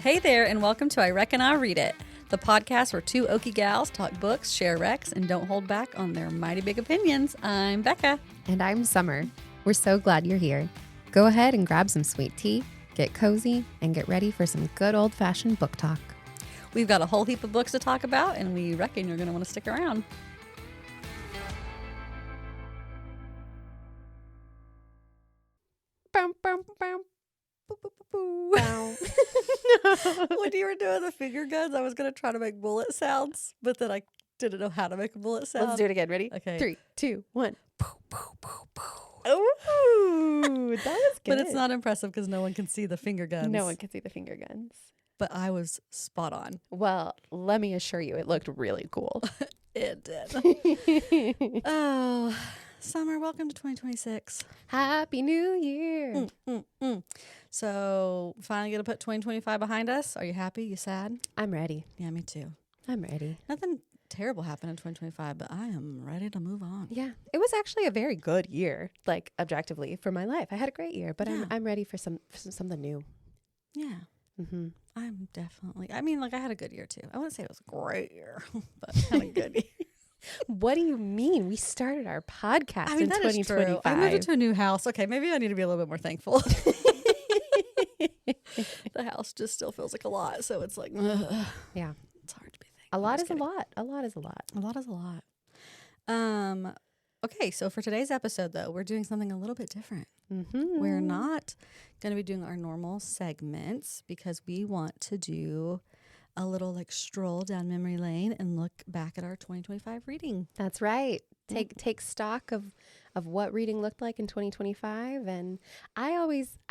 Hey there, and welcome to I Reckon I'll Read It, the podcast where two Okie gals talk books, share recs, and don't hold back on their mighty big opinions. I'm Beccah. And I'm Summer. We're so glad you're here. Go ahead and grab some sweet tea, get cozy, and get ready for some good old-fashioned book talk. We've got a whole heap of books to talk about, and we reckon you're going to want to stick around. Bow, bow, bow. Boo, boo, boo, boo. When you were doing the finger guns, I was going to try to make bullet sounds, but then I didn't know how to make a bullet sound. Let's do it again. Ready? Okay. 3, 2, 1. Ooh, that was good. But it's not impressive because no one can see the finger guns. No one can see the finger guns. But I was spot on. Well, let me assure you, it looked really cool. It did. Oh, Summer, welcome to 2026. Happy New Year. So, finally going to put 2025 behind us. Are you happy? You sad? I'm ready. Yeah, me too. I'm ready. Nothing terrible happened in 2025, but I am ready to move on. Yeah, it was actually a very good year, like objectively for my life. I had a great year, but Yeah. I'm ready for something new. Yeah. Mm-hmm. I'm definitely, I mean, like I had a good year too. I wouldn't say it was a great year, but I had a good year. What do you mean? We started our podcast I mean, in that is 2025. true. I moved into a new house. Okay, maybe I need to be a little bit more thankful. The house just still feels like a lot, so it's like, ugh. Yeah. It's hard to be thankful. A lot Just is a kidding. lot. A lot is a lot. A lot is a lot. Okay, so for today's episode, though, we're doing something a little bit different. Mm-hmm. We're not going to be doing our normal segments because we want to do a little like stroll down memory lane and look back at our 2025 reading. That's right. Yeah. Take stock of what reading looked like in 2025, and I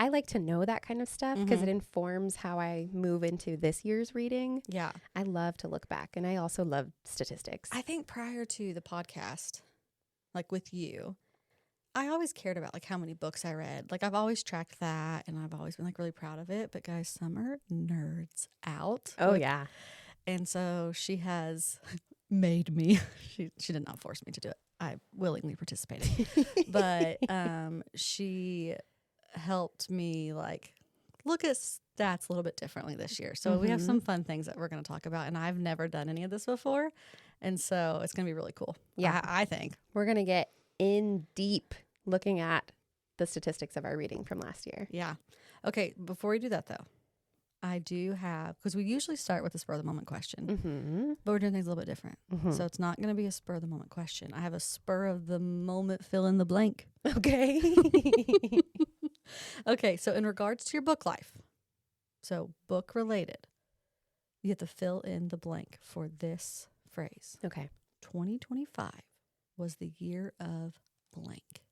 like to know that kind of stuff because it informs how I move into this year's reading. Yeah. I love to look back, and I also love statistics. I think prior to the podcast, like with you, I always cared about like how many books I read. Like I've always tracked that and I've always been like really proud of it. But guys, Summer nerds out. Oh Like, yeah. and so she has made me. She did not force me to do it. I willingly participated. But she helped me like look at stats a little bit differently this year. So we have some fun things that we're going to talk about. And I've never done any of this before. And so it's going to be really cool. Yeah. I think. We're going to get in deep looking at the statistics of our reading from last year. Yeah. Okay. Before we do that, though, I do have, because we usually start with a spur of the moment question, Mm-hmm. but we're doing things a little bit different. Mm-hmm. So it's not going to be a spur of the moment question. I have a spur of the moment fill in the blank. Okay. Okay. So in regards to your book life, so book related, you have to fill in the blank for this phrase. Okay. 2025 was the year of blank.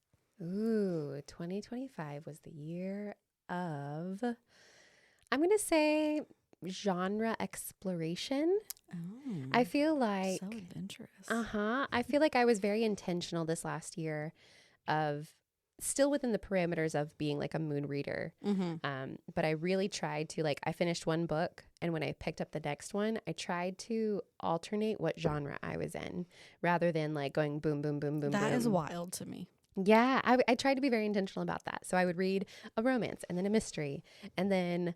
Ooh, 2025 was the year of, I'm going to say, genre exploration. Oh, I feel like, so adventurous. I feel like I was very intentional this last year of still within the parameters of being like a moon reader. But I really tried to, like, I finished one book, and when I picked up the next one, I tried to alternate what genre I was in rather than like going boom, boom, boom, boom, That boom. is wild to me. Yeah, I tried to be very intentional about that. So I would read a romance and then a mystery and then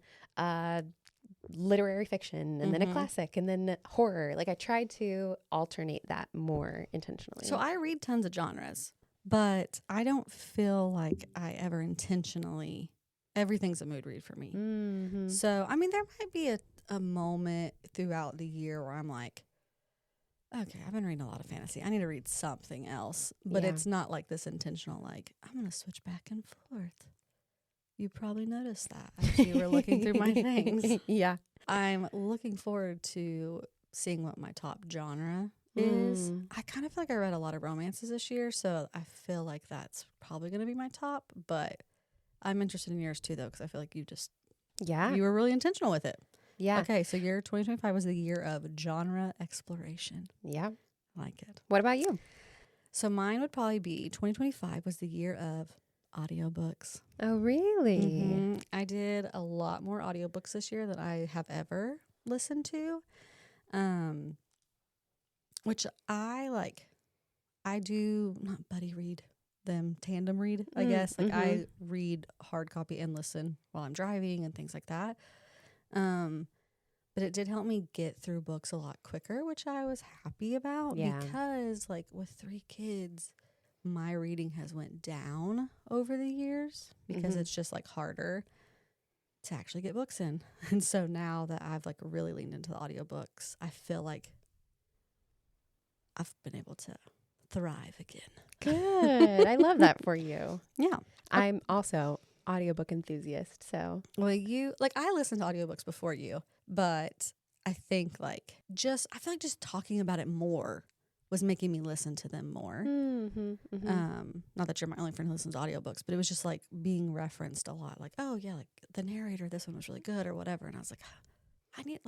literary fiction and then a classic and then horror. Like I tried to alternate that more intentionally. So I read tons of genres, but I don't feel like I ever intentionally, everything's a mood read for me. Mm-hmm. So, I mean, there might be a moment throughout the year where I'm like, okay, I've been reading a lot of fantasy. I need to read something else. But Yeah. it's not like this intentional, like, I'm going to switch back and forth. You probably noticed that as you were looking through my things. Yeah. I'm looking forward to seeing what my top genre is. I kind of feel like I read a lot of romances this year, so I feel like that's probably going to be my top. But I'm interested in yours too, though, because I feel like you were really intentional with it. Yeah. Okay, so your 2025 was the year of genre exploration. Yeah. I like it. What about you? So mine would probably be 2025 was the year of audiobooks. Oh, really? I did a lot more audiobooks this year than I have ever listened to. Which I like. I do not buddy read them, tandem read, I guess. Like I read hard copy and listen while I'm driving and things like that. But it did help me get through books a lot quicker, which I was happy about because like with 3 kids, my reading has went down over the years because it's just like harder to actually get books in. And so now that I've like really leaned into the audiobooks, I feel like I've been able to thrive again. Good. I love that for you. Yeah. I'm also audiobook enthusiast, so. Well, I listened to audiobooks before you, but I think I feel like just talking about it more was making me listen to them more. Not that you're my only friend who listens to audiobooks, but it was just like being referenced a lot. Like, oh yeah, like the narrator, this one was really good or whatever. And I was like,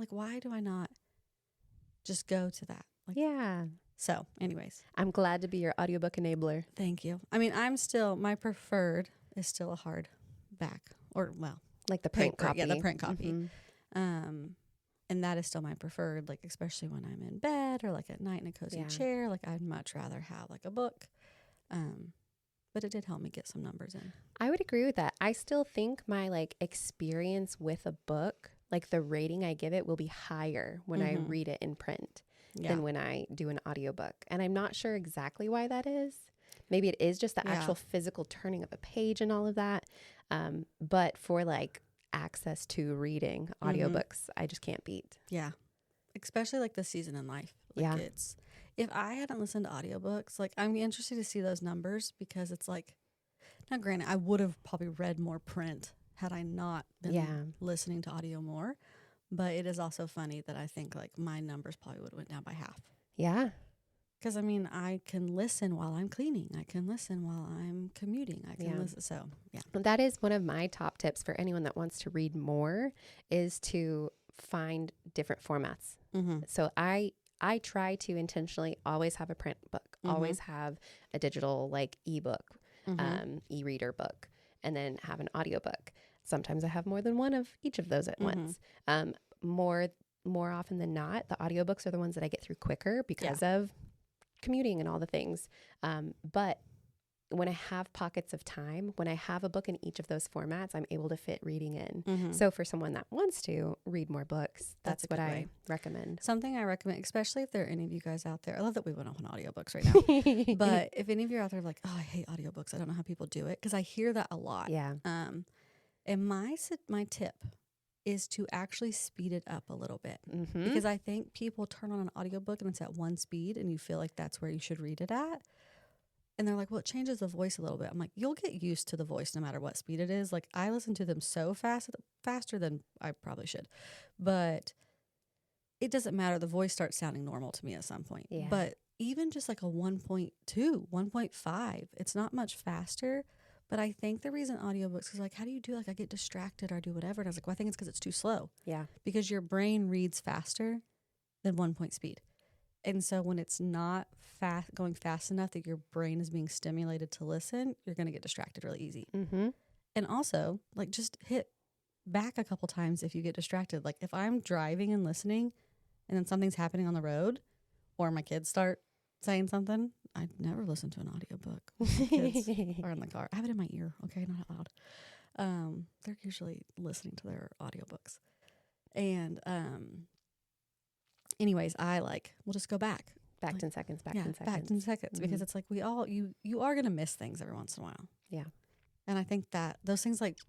why do I not just go to that? Like, yeah. So anyways. I'm glad to be your audiobook enabler. Thank you. I mean, my preferred is still a hardback or like the print copy. Yeah, the print copy. And that is still my preferred, like, especially when I'm in bed or like at night in a cozy chair. Like, I'd much rather have like a book. But it did help me get some numbers in. I would agree with that. I still think my like experience with a book, like the rating I give it will be higher when I read it in print than when I do an audiobook. And I'm not sure exactly why that is. Maybe it is just the actual physical turning of a page and all of that. But for like access to reading audiobooks, I just can't beat. Yeah. Especially like the season in life. Like if I hadn't listened to audiobooks, like I'm interested to see those numbers because it's like, now granted, I would have probably read more print had I not been listening to audio more. But it is also funny that I think like my numbers probably would have went down by half. Yeah. Because I mean, I can listen while I'm cleaning. I can listen while I'm commuting. I can listen. So yeah. That is one of my top tips for anyone that wants to read more is to find different formats. So I try to intentionally always have a print book, always have a digital like ebook, e-reader book, and then have an audiobook. Sometimes I have more than one of each of those at once. More often than not, the audiobooks are the ones that I get through quicker because of commuting and all the things. But when I have pockets of time, when I have a book in each of those formats, I'm able to fit reading in. So for someone that wants to read more books, that's what I recommend. Something I recommend, especially if there are any of you guys out there. I love that we went off on audiobooks right now. But if any of you are out there like, oh, I hate audiobooks. I don't know how people do it. Because I hear that a lot. Yeah. And my tip is to actually speed it up a little bit. Because I think people turn on an audiobook and it's at one speed and you feel like that's where you should read it at. And they're like, well, it changes the voice a little bit. I'm like, you'll get used to the voice no matter what speed it is. Like, I listen to them so faster than I probably should. But it doesn't matter. The voice starts sounding normal to me at some point. Yeah. But even just like a 1.2, 1.5, it's not much faster. But I think the reason audiobooks is like, how do you do like I get distracted or I do whatever? And I was like, well, I think it's because it's too slow. Yeah. Because your brain reads faster than 1 point speed. And so when it's not going fast enough that your brain is being stimulated to listen, you're going to get distracted really easy. And also, like, just hit back a couple times if you get distracted. Like, if I'm driving and listening and then something's happening on the road or my kids start saying something, I never listen to an audiobook when my kids are in the car. I have it in my ear, okay, not out loud. They're usually listening to their audiobooks. And anyways, we'll just go back. Back 10 seconds, back 10 seconds. Back 10 seconds, because it's like you are going to miss things every once in a while. Yeah. And I think that those things like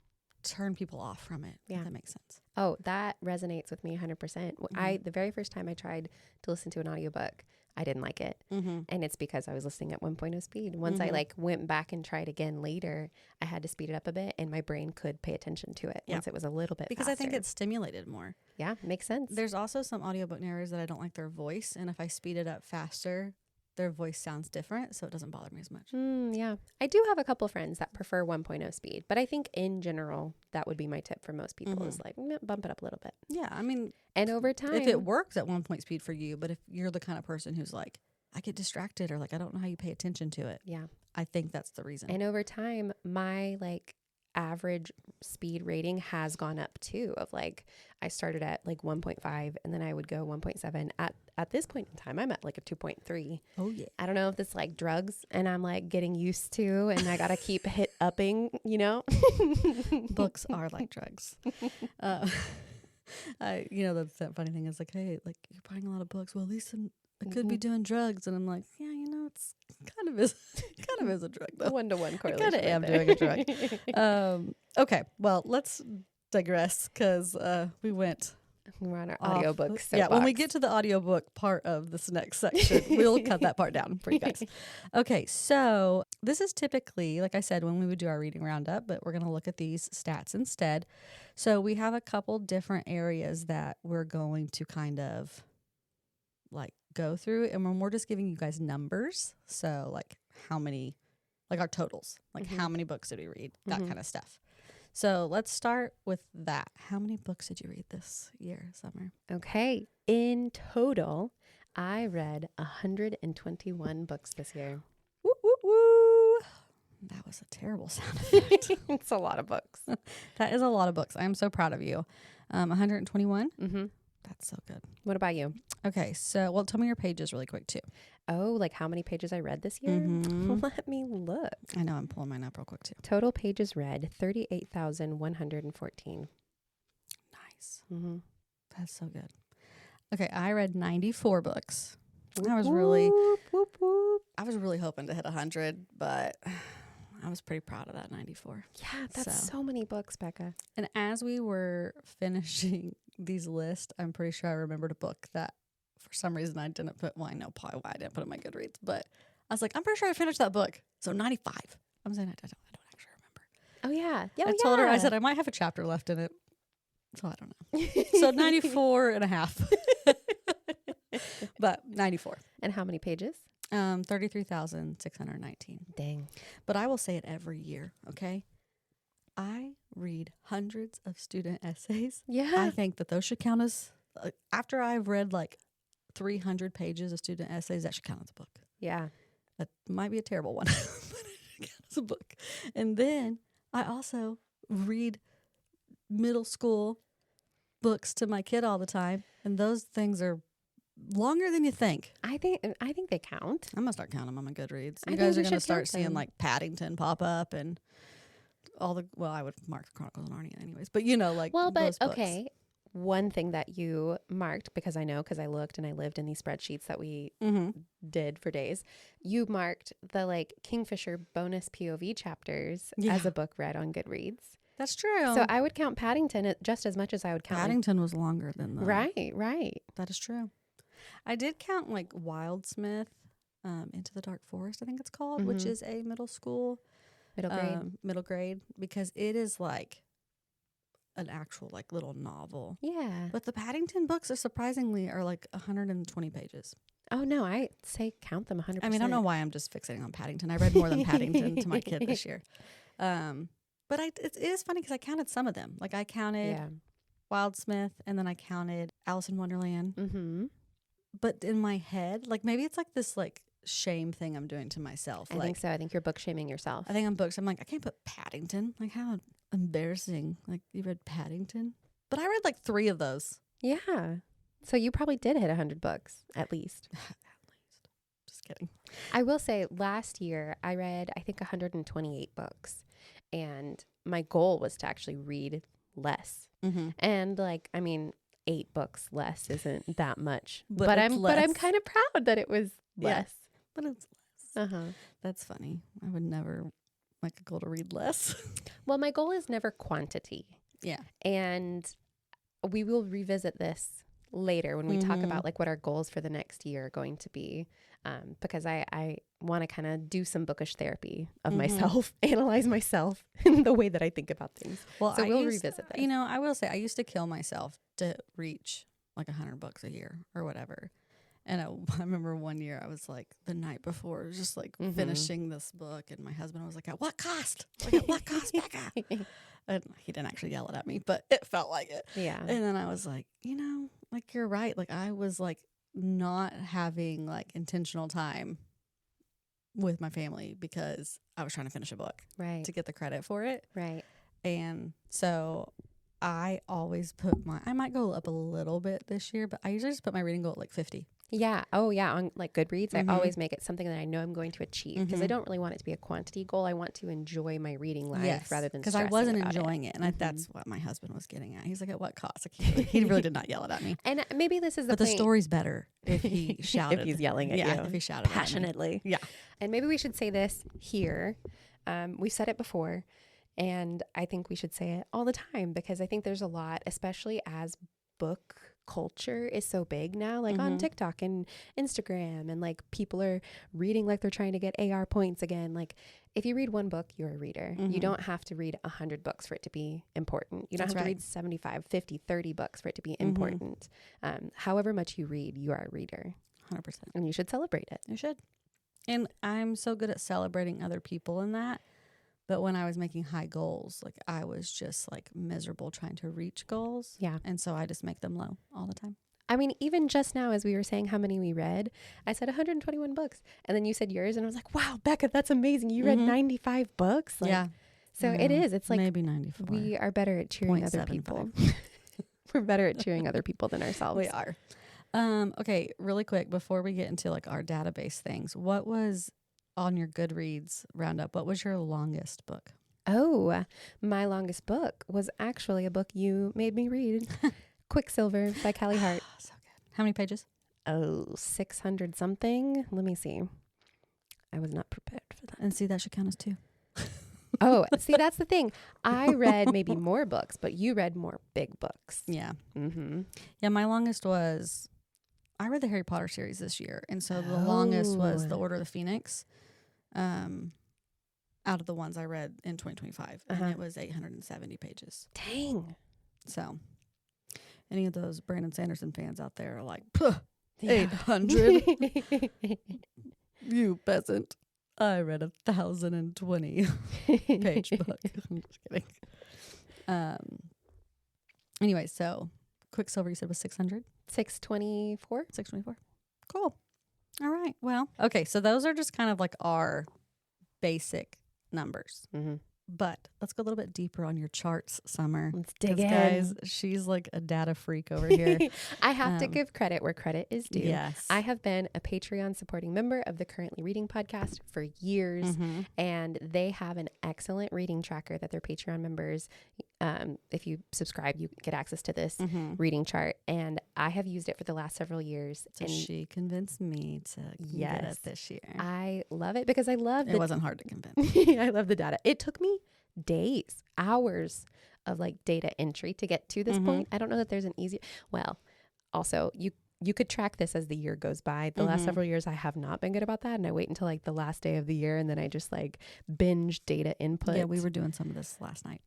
turn people off from it. Yeah. If that makes sense. Oh, that resonates with me 100%. The very first time I tried to listen to an audiobook, I didn't like it. And it's because I was listening at 1.0 speed. Once I like went back and tried again later, I had to speed it up a bit and my brain could pay attention to it once it was a little bit because faster. I think it's stimulated more. Yeah, makes sense. There's also some audiobook narrators that I don't like their voice. And if I speed it up faster, their voice sounds different. So it doesn't bother me as much. Yeah. I do have a couple friends that prefer 1.0 speed, but I think in general, that would be my tip for most people is like bump it up a little bit. Yeah. I mean, and over time, if it works at 1 point speed for you, but if you're the kind of person who's like, I get distracted or like, I don't know how you pay attention to it. Yeah. I think that's the reason. And over time, my like average speed rating has gone up too of like, I started at like 1.5 and then I would go 1.7 at this point in time, I'm at like a 2.3. Oh yeah. I don't know if this like drugs and I'm like getting used to, and I got to keep upping, you know? Books are like drugs. that funny thing is like, hey, like you're buying a lot of books. Well, at least I could be doing drugs. And I'm like, yeah, it's kind of is a drug though. 1-to-1 I correlation. kind of am doing a drug. Okay, well, let's digress because We're on our off. audiobooks. Yeah, when we get to the audiobook part of this next section, we'll cut that part down for you guys. Okay, so this is typically, like I said, when we would do our reading roundup, but we're going to look at these stats instead. So we have a couple different areas that we're going to kind of like go through, and we're just giving you guys numbers. So like how many, like our totals, like how many books did we read, that kind of stuff. So let's start with that. How many books did you read this year, Summer? Okay. In total, I read 121 books this year. Woo, woo, woo. That was a terrible sound effect. It's a lot of books. That is a lot of books. I am so proud of you. 121? Mm-hmm. That's so good. What about you? Okay, so, well, tell me your pages really quick, too. Oh, like how many pages I read this year? Let me look. I know, I'm pulling mine up real quick, too. Total pages read, 38,114. Nice. That's so good. Okay, I read 94 books. I was really hoping to hit 100, but I was pretty proud of that 94. Yeah, that's so many books, Beccah. And as we were finishing these lists, I'm pretty sure I remembered a book that for some reason I didn't put. Well, I know probably why I didn't put it in my Goodreads, but I was like, I'm pretty sure I finished that book. So 95. I'm saying I don't actually remember. Oh, yeah. Yeah. I told her, I said, I might have a chapter left in it. So I don't know. So 94 and a half. But 94. And how many pages? 33,619. Dang. But I will say it every year, okay? I read hundreds of student essays. Yeah. I think that those should count as, after I've read like 300 pages of student essays, that should count as a book. Yeah. That might be a terrible one, but it should count as a book. And then I also read middle school books to my kid all the time, and those things are longer than you think. I think they count. I'm gonna start counting them on my Goodreads. I You think guys we are gonna should start count seeing them. like Paddington pop up and all the. Well, I would mark the Chronicles of Narnia anyways, but like Well, but those books. okay. One thing that you marked, because I looked and I lived in these spreadsheets that we did for days. You marked the like Kingfisher bonus POV chapters as a book read on Goodreads. That's true. So I would count Paddington just as much as I would count. Paddington was longer than the. Right. That is true. I did count like Wildsmith, Into the Dark Forest, I think it's called, which is a middle grade, because it is like an actual like little novel. Yeah. But the Paddington books are like 120 pages. Oh no, I say count them 100%. I mean, I don't know why I'm just fixating on Paddington. I read more than Paddington to my kid this year. But it is funny because I counted some of them. Like I counted Wildsmith, and then I counted Alice in Wonderland. Mm-hmm. But in my head, like maybe it's like this like shame thing I'm doing to myself. I think so. I think you're book shaming yourself. I think I'm books. I'm like, I can't put Paddington. Like how embarrassing. Like you read Paddington? But I read like 3 of those. Yeah. So you probably did hit 100 books at least. Just kidding. I will say last year I read, I think 128 books, and my goal was to actually read less. And like, I mean, 8 books less isn't that much, but I'm kind of proud that it was less. But it's less. That's funny. I would never make a goal to read less. Well, my goal is never quantity. Yeah. And we will revisit this later when we talk about like what our goals for the next year are going to be. Because I want to kind of do some bookish therapy of myself, analyze myself in the way that I think about things. Well, so we'll revisit that. I will say I used to kill myself to reach like 100 books a year or whatever. And I remember one year I was like the night before, just like finishing this book, and my husband was like, "At what cost? Like, at what cost, Beccah?" And he didn't actually yell it at me, but it felt like it. Yeah. And then I was like, like you're right. Like I was like not having like intentional time with my family because I was trying to finish a book, right, to get the credit for it, right. And so I always put I might go up a little bit this year, but I usually just put my reading goal at like 50. Yeah. Oh, yeah. On like Goodreads, I always make it something that I know I'm going to achieve because I don't really want it to be a quantity goal. I want to enjoy my reading life rather than because I wasn't enjoying it. And that's what my husband was getting at. He's like, at what cost? Like, he really did not yell it at me. And maybe this is but the story's better if he shouted. If he's yelling at you. If he shouted passionately. Yeah. And maybe we should say this here. We've said it before, and I think we should say it all the time because I think there's a lot, especially as book culture is so big now, like on TikTok and Instagram, and like people are reading like they're trying to get AR points again. Like if you read one book, you're a reader. You don't have to read 100 books for it to be important. You don't have to read 75, 50, 30 books for it to be important. However much you read, you are a reader. 100%. And you should celebrate it. You should. And I'm so good at celebrating other people in that. But when I was making high goals, like I was just like miserable trying to reach goals. Yeah. And so I just make them low all the time. I mean, even just now, as we were saying how many we read, I said 121 books. And then you said yours. And I was like, wow, Beccah, that's amazing. You read 95 books. Like, yeah. So it is. It's like maybe 94. We are better at cheering other people. We're better at cheering other people than ourselves. We are. Okay, really quick before we get into like our database things, what was on your Goodreads roundup? What was your longest book? Oh, my longest book was actually a book you made me read. Quicksilver by Callie Hart. So good. How many pages? Oh, 600 something. Let me see. I was not prepared for that. And see, that should count as 2. Oh, see, that's the thing. I read maybe more books, but you read more big books. Yeah. Mm-hmm. Yeah, my longest was, I read the Harry Potter series this year. And so the longest was The Order of the Phoenix. Out of the ones I read in 2025. And it was 870 pages. Dang. So any of those Brandon Sanderson fans out there are like, 800. You peasant. I read 1,020 page book. I'm just kidding. Anyway, so Quicksilver you said was 600? 624. 624. Cool. All right. Well, okay. So those are just kind of like our basic numbers. But let's go a little bit deeper on your charts, Summer. Let's dig in. Guys, she's like a data freak over here. I have to give credit where credit is due. Yes. I have been a Patreon supporting member of the Currently Reading podcast for years, and they have an excellent reading tracker that their Patreon members, if you subscribe, you get access to this reading chart. And I have used it for the last several years. So and she convinced me to get it this year. I love it because I love it. Wasn't hard to convince. I love the data. It took me days, hours of like data entry to get to this point. I don't know that there's an easy, well, also you could track this as the year goes by. The last several years I have not been good about that, and I wait until like the last day of the year and then I just like binge data input. Yeah, we were doing some of this last night.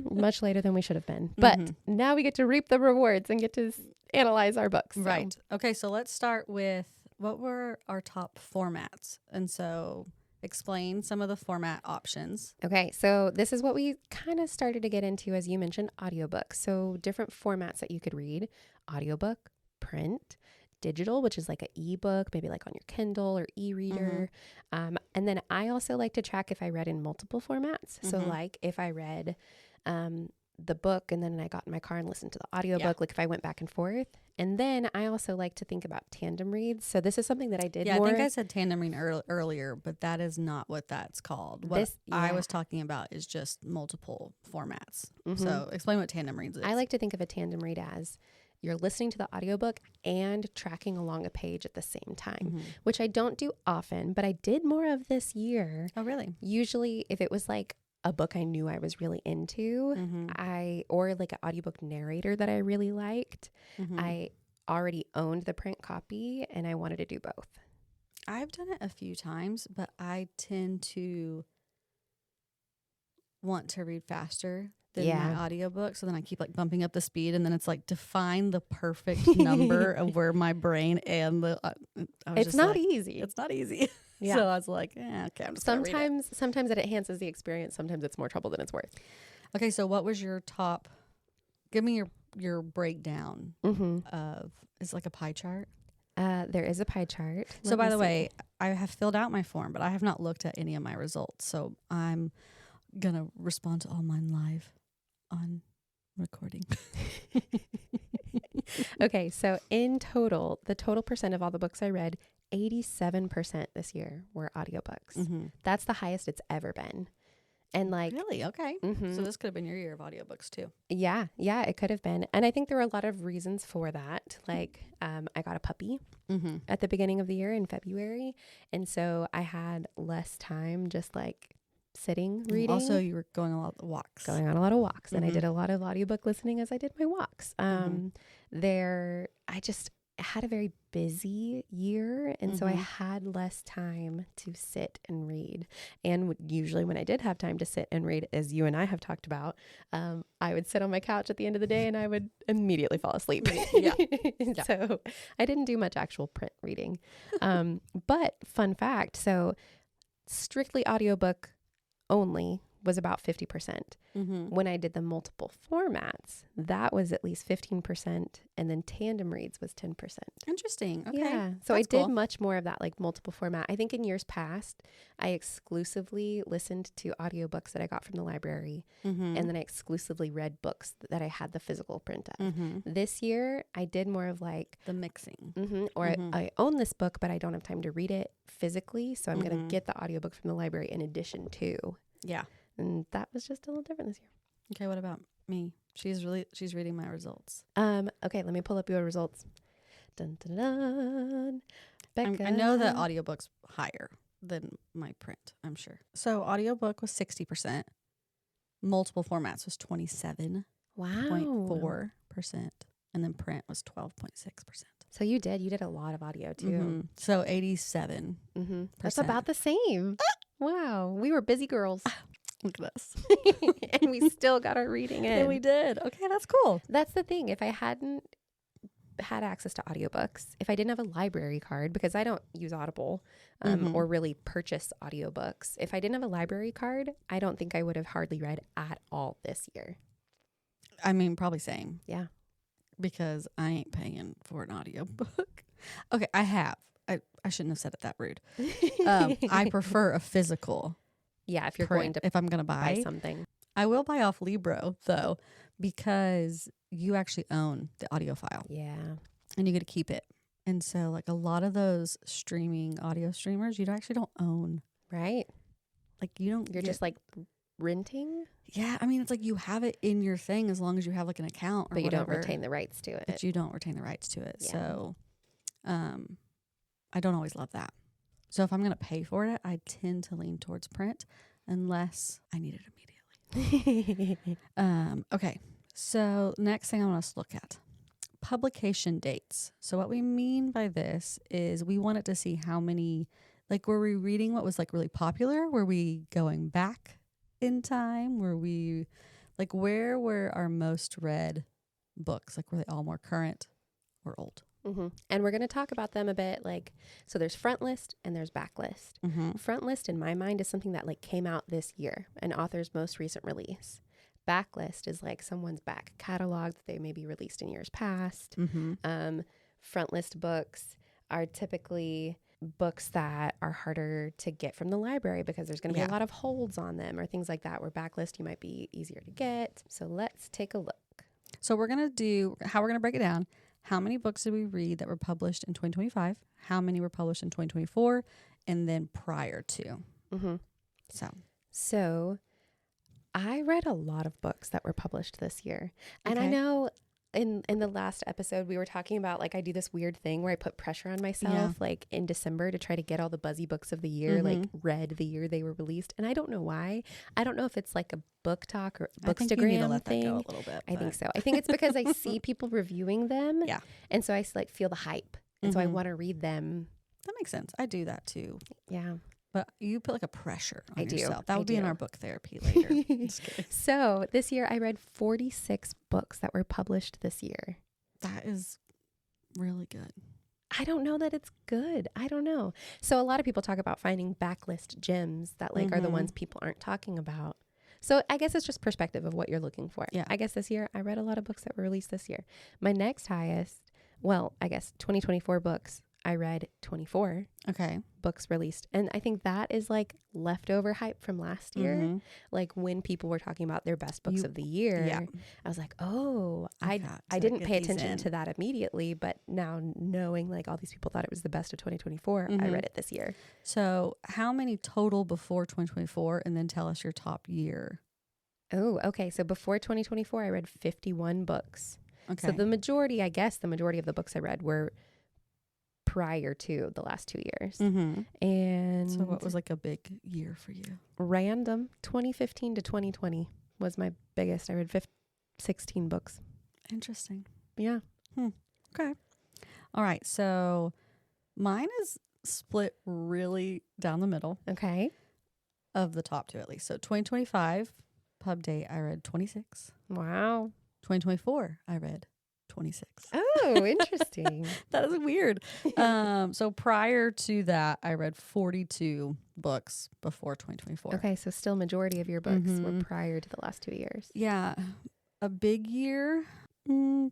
Much later than we should have been, but now we get to reap the rewards and get to analyze our books. So. Right. Okay, so let's start with what were our top formats, and so explain some of the format options. Okay, so this is what we kind of started to get into, as you mentioned, audiobooks. So different formats that you could read: audiobook, print, digital, which is like an ebook, maybe like on your Kindle or e-reader. And then I also like to track if I read in multiple formats. So like if I read the book and then I got in my car and listened to the audiobook, like if I went back and forth. And then I also like to think about tandem reads. So this is something that I did more. I think I said tandem read earlier, but that is not what that's called. What I was talking about is just multiple formats. So explain what tandem reads is. I like to think of a tandem read as you're listening to the audiobook and tracking along a page at the same time, which I don't do often, but I did more of this year. Oh, really? Usually if it was like a book I knew I was really into, or like an audiobook narrator that I really liked, I already owned the print copy and I wanted to do both. I've done it a few times, but I tend to want to read faster than my audiobook. So then I keep like bumping up the speed, and then it's like to find the perfect number of where my brain and the it's not easy. It's not easy. Yeah. So I was like, okay, I'm just sometimes it enhances the experience. Sometimes it's more trouble than it's worth. Okay, so what was your top? Give me your breakdown of. It's like a pie chart. There is a pie chart. So by the way, I have filled out my form, but I have not looked at any of my results. So I'm gonna respond to all mine live on recording. Okay, so in total, the total percent of all the books I read, 87% this year were audiobooks. Mm-hmm. That's the highest it's ever been. And like, Really? Okay. mhm. So this could have been your year of audiobooks too. Yeah, it could have been. And I think there were a lot of reasons for that. Like, I got a puppy Mm-hmm. at the beginning of the year in February. And so I had less time just like sitting, reading. Also, you were going a lot of walks. Going on a lot of walks. And I Mhm. did a lot of audiobook listening as I did my walks. Mhm. I just had a very busy year. And so I Mhm. had less time to sit and read. And usually when I did have time to sit and read, as you and I have talked about, I would sit on my couch at the end of the day and I would immediately fall asleep. Yeah. So I didn't do much actual print reading. But fun fact, so strictly audiobook only was about 50%. Mm-hmm. When I did the multiple formats, that was at least 15%. And then tandem reads was 10%. Interesting. Okay. Yeah. So That's I did cool. much more of that like multiple format. I think in years past, I exclusively listened to audiobooks that I got from the library. Mm-hmm. And then I exclusively read books that I had the physical print of. Mm-hmm. This year, I did more of like, The mixing. or I own this book, but I don't have time to read it physically. So I'm going Mhm. to get the audiobook from the library in addition to. Yeah. And that was just a little different this year. Okay. What about me? She's reading my results. Okay, let me pull up your results. Dun, dun, dun. Beccah. I know that audiobook's higher than my print, I'm sure. So audiobook was 60%. Multiple formats was 27.4%. Wow. And then print was 12.6%. So you did a lot of audio too. So 87. That's about the same. Wow. We were busy girls. Look at us. And we still got our reading in. Yeah, we did. Okay, that's cool. That's the thing. If I hadn't had access to audiobooks, if I didn't have a library card, because I don't use Audible or really purchase audiobooks, if I didn't have a library card, I don't think I would have hardly read at all this year. I mean, probably same. Yeah. Because I ain't paying for an audiobook. Okay, I have. I shouldn't have said it that rude. I prefer a physical. Yeah, if you're print going to if I'm going to buy something. I will buy off Libro, though, because you actually own the audio file. Yeah. And you get to keep it. And so, like, a lot of those streaming audio streamers, you actually don't own. Right. Like, you don't. You're just, like, renting. Yeah, I mean, it's like you have it in your thing as long as you have, like, an account or but you whatever. don't retain the rights to it. But you don't retain the rights to it. Yeah. So, I don't always love that. So, if I'm going to pay for it, I tend to lean towards print unless I need it immediately. Okay. So, next thing I want us to look at publication dates. So, what we mean by this is we wanted to see how many, like, were we reading what was like really popular? Were we going back in time? Were we, like, where were our most read books? Like, were they all more current or old? And we're going to talk about them a bit. Like, so there's front list and there's back list. Front list in my mind is something that like came out this year, an author's most recent release. Backlist is like someone's back catalog that they maybe released in years past. Front list books are typically books that are harder to get from the library because there's going to be a lot of holds on them or things like that, where backlist you might be easier to get. So let's take a look. So we're going to do how we're going to break it down. How many books did we read that were published in 2025? How many were published in 2024? And then prior to. So I read a lot of books that were published this year. And I Okay. know in the last episode, we were talking about like I do this weird thing where I put pressure on myself like in December to try to get all the buzzy books of the year, like read the year they were released. And I don't know why. I don't know if it's like a book talk or I think you need to bookstagram let thing. that go a little bit. I think so. I think it's because I see people reviewing them. Yeah. And so I like feel the hype. And so I want to read them. That makes sense. I do that too. Yeah. But you put like a pressure on I do. yourself. That I would be in do. our book therapy later. Just kidding. So this year I read 46 books that were published this year. That is really good. I don't know that it's good. I don't know. So a lot of people talk about finding backlist gems that like are the ones people aren't talking about. So I guess it's just perspective of what you're looking for. Yeah. I guess this year I read a lot of books that were released this year. My next highest, well, I guess 2024 books, I read 24. Okay. books released. And I think that is like leftover hype from last year. Like when people were talking about their best books of the year, I was like, oh, I didn't pay attention to that immediately. But now knowing like all these people thought it was the best of 2024, I read it this year. So how many total before 2024? And then tell us your top year. Oh, okay. So before 2024, I read 51 books. Okay. So the majority of the books I read were prior to the last 2 years. And so what was like a big year for you? Random 2015 to 2020 was my biggest. I read 16 books. Interesting. Yeah. Okay. All right. So mine is split really down the middle. Okay. Of the top two at least. So 2025 pub date, I read 26. Wow. 2024, I read 26. Oh, interesting. That is weird. So prior to that, I read 42 books before 2024. Okay, so still majority of your books were prior to the last 2 years. Yeah. A big year,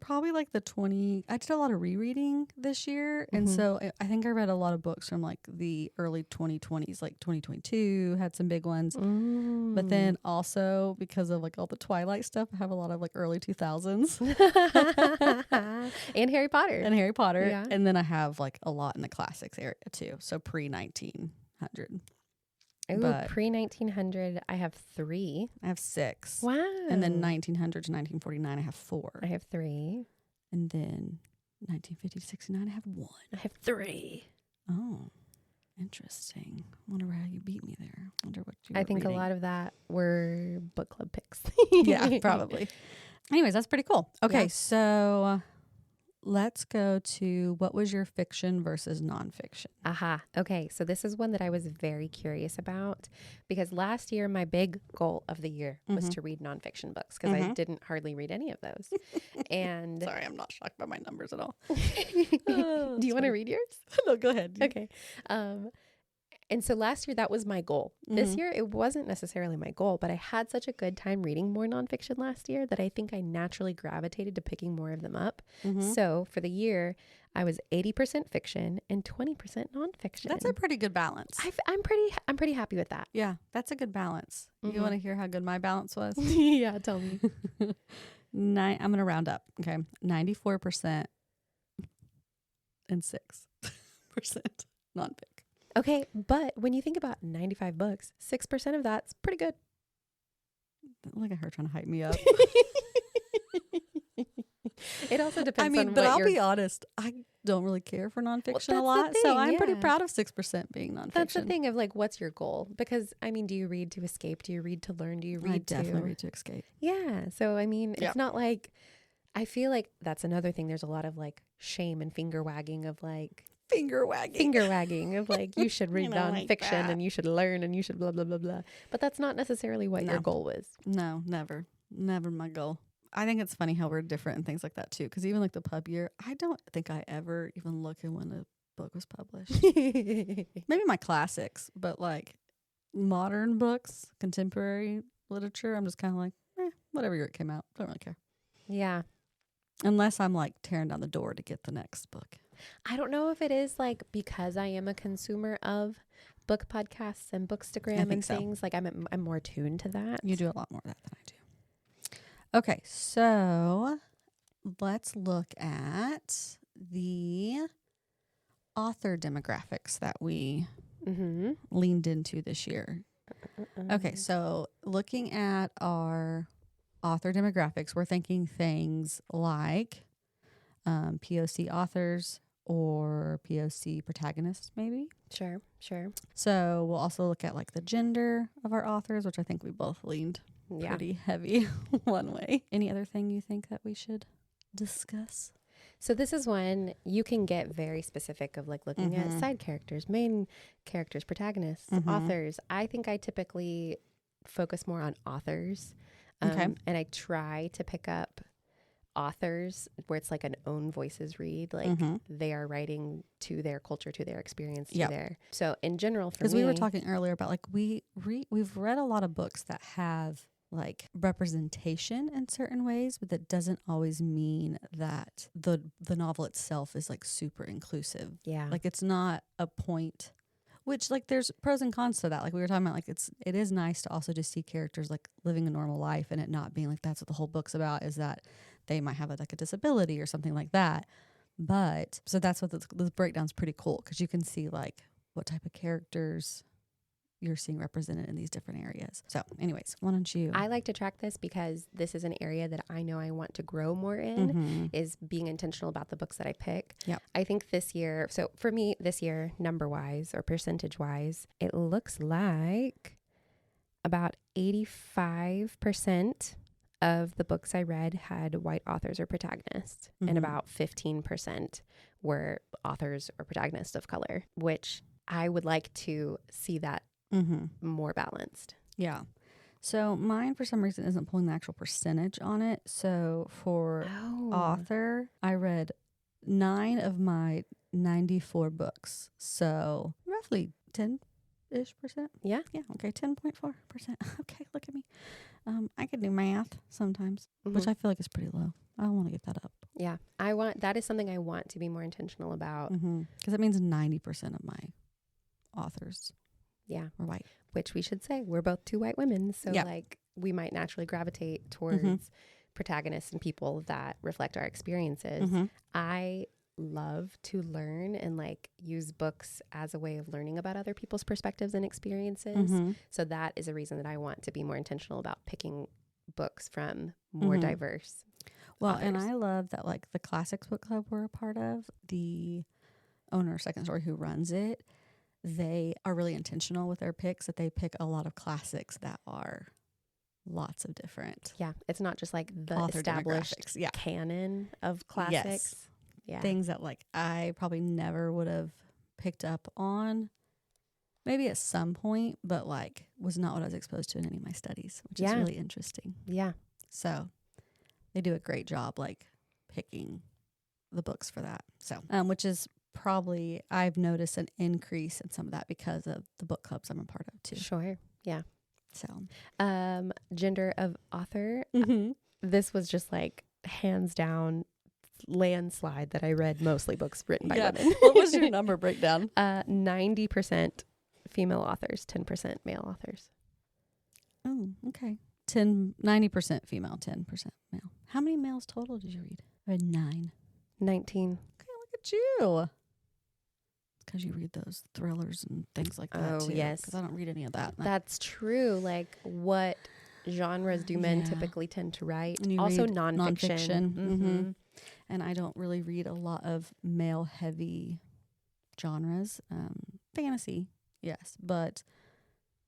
probably like I did a lot of rereading this year. And so I think I read a lot of books from like the early 2020s, like 2022 had some big ones. But then also because of like all the Twilight stuff, I have a lot of like early 2000s. And Harry Potter. Yeah. And then I have like a lot in the classics area too. So pre-1900. Ooh, pre-1900, I have 3. I have 6. Wow. And then 1900 to 1949, I have 4. I have 3. And then 1950 to 69, I have 1. I have 3. Oh, interesting. Wonder how you beat me there. Wonder what you I were think reading. a lot of that were book club picks. Yeah, probably. Anyways, that's pretty cool. Okay, so let's go to what was your fiction versus nonfiction? Aha. Okay. So this is one that I was very curious about because last year, my big goal of the year was to read nonfiction books because I didn't hardly read any of those. And sorry, I'm not shocked by my numbers at all. Do you want to read yours? No, go ahead. Okay. And so last year, that was my goal. This year, it wasn't necessarily my goal, but I had such a good time reading more nonfiction last year that I think I naturally gravitated to picking more of them up. So for the year, I was 80% fiction and 20% nonfiction. That's a pretty good balance. I'm pretty happy with that. Yeah, that's a good balance. You want to hear how good my balance was? Yeah, tell me. I'm going to round up. Okay. 94% and 6% nonfic. Okay, but when you think about 95 books, 6% of that's pretty good. Look at her trying to hype me up. It also depends on but what I'll be honest, I don't really care for nonfiction a lot. So I'm pretty proud of 6% being nonfiction. That's the thing of like, what's your goal? Because I mean, do you read to escape? Do you read to learn? Do you read to... I definitely read to escape. Yeah. So I mean, it's not like, I feel like that's another thing. There's a lot of like shame and finger wagging of like, finger wagging of like, you should read nonfiction and you should learn and you should blah, blah, blah, blah. But that's not necessarily what your goal was. No, never my goal. I think it's funny how we're different and things like that too. Because even like the pub year, I don't think I ever even look at when a book was published. Maybe my classics, but like modern books, contemporary literature, I'm just kind of like, whatever year it came out. Don't really care. Yeah. Unless I'm like tearing down the door to get the next book. I don't know if it is like because I am a consumer of book podcasts and Bookstagram and things. Like I'm more tuned to that. You do a lot more of that than I do. Okay, so let's look at the author demographics that we leaned into this year. Okay, so looking at our author demographics, we're thinking things like POC authors or POC protagonists, maybe. Sure. So we'll also look at like the gender of our authors, which I think we both leaned pretty heavy one way. Any other thing you think that we should discuss? So this is when you can get very specific of like looking at side characters, main characters, protagonists, authors. I think I typically focus more on authors. And I try to pick up authors where it's like an own voices read, like they are writing to their culture, to their experience, to their. So in general, for me, because we were talking earlier about like we've read a lot of books that have like representation in certain ways, but that doesn't always mean that the novel itself is like super inclusive. Yeah, like it's not a point. Which, like, there's pros and cons to that. Like we were talking about, like it is nice to also just see characters like living a normal life and it not being like that's what the whole book's about, is that they might have like a disability or something like that. But so that's what this breakdown's pretty cool, because you can see like what type of characters you're seeing represented in these different areas. So anyways, why don't you? I like to track this because this is an area that I know I want to grow more in, is being intentional about the books that I pick. Yep. I think this year, so for me this year, number wise or percentage wise, it looks like about 85% of the books I read had white authors or protagonists, and about 15% were authors or protagonists of color, which I would like to see that more balanced. Yeah. So mine, for some reason, isn't pulling the actual percentage on it. So for author, I read 9 of my 94 books. So roughly 10-ish%. Yeah. Yeah. Okay. 10.4%. Okay. Look at me. I can do math sometimes, which I feel like is pretty low. I want to get that up. Yeah. That is something I want to be more intentional about. Because that means 90% of my authors are white. Which we should say, we're both 2 white women. So like we might naturally gravitate towards protagonists and people that reflect our experiences. I love to learn and like use books as a way of learning about other people's perspectives and experiences. So that is a reason that I want to be more intentional about picking books from more diverse authors. And I love that, like, the Classics book club we're a part of, the owner of Second Story who runs it, they are really intentional with their picks, that they pick a lot of classics that are lots of different. Yeah. It's not just like the author established canon of classics. Yeah. Things that like I probably never would have picked up on, maybe at some point, but like was not what I was exposed to in any of my studies, which is really interesting. Yeah. So they do a great job like picking the books for that. So, which is probably, I've noticed an increase in some of that because of the book clubs I'm a part of too. Sure. Yeah. So, gender of author. This was just like hands down landslide that I read mostly books written by women. What was your number breakdown? 90% female authors, 10% male authors. Oh, okay. 90% female, 10% male. How many males total did you read? I read 9. 19. Okay, look at you. Because you read those thrillers and things like that too. Yes. Because I don't read any of that. That's true. Like, what genres do men typically tend to write? And you also read nonfiction. And I don't really read a lot of male-heavy genres. Fantasy, yes. But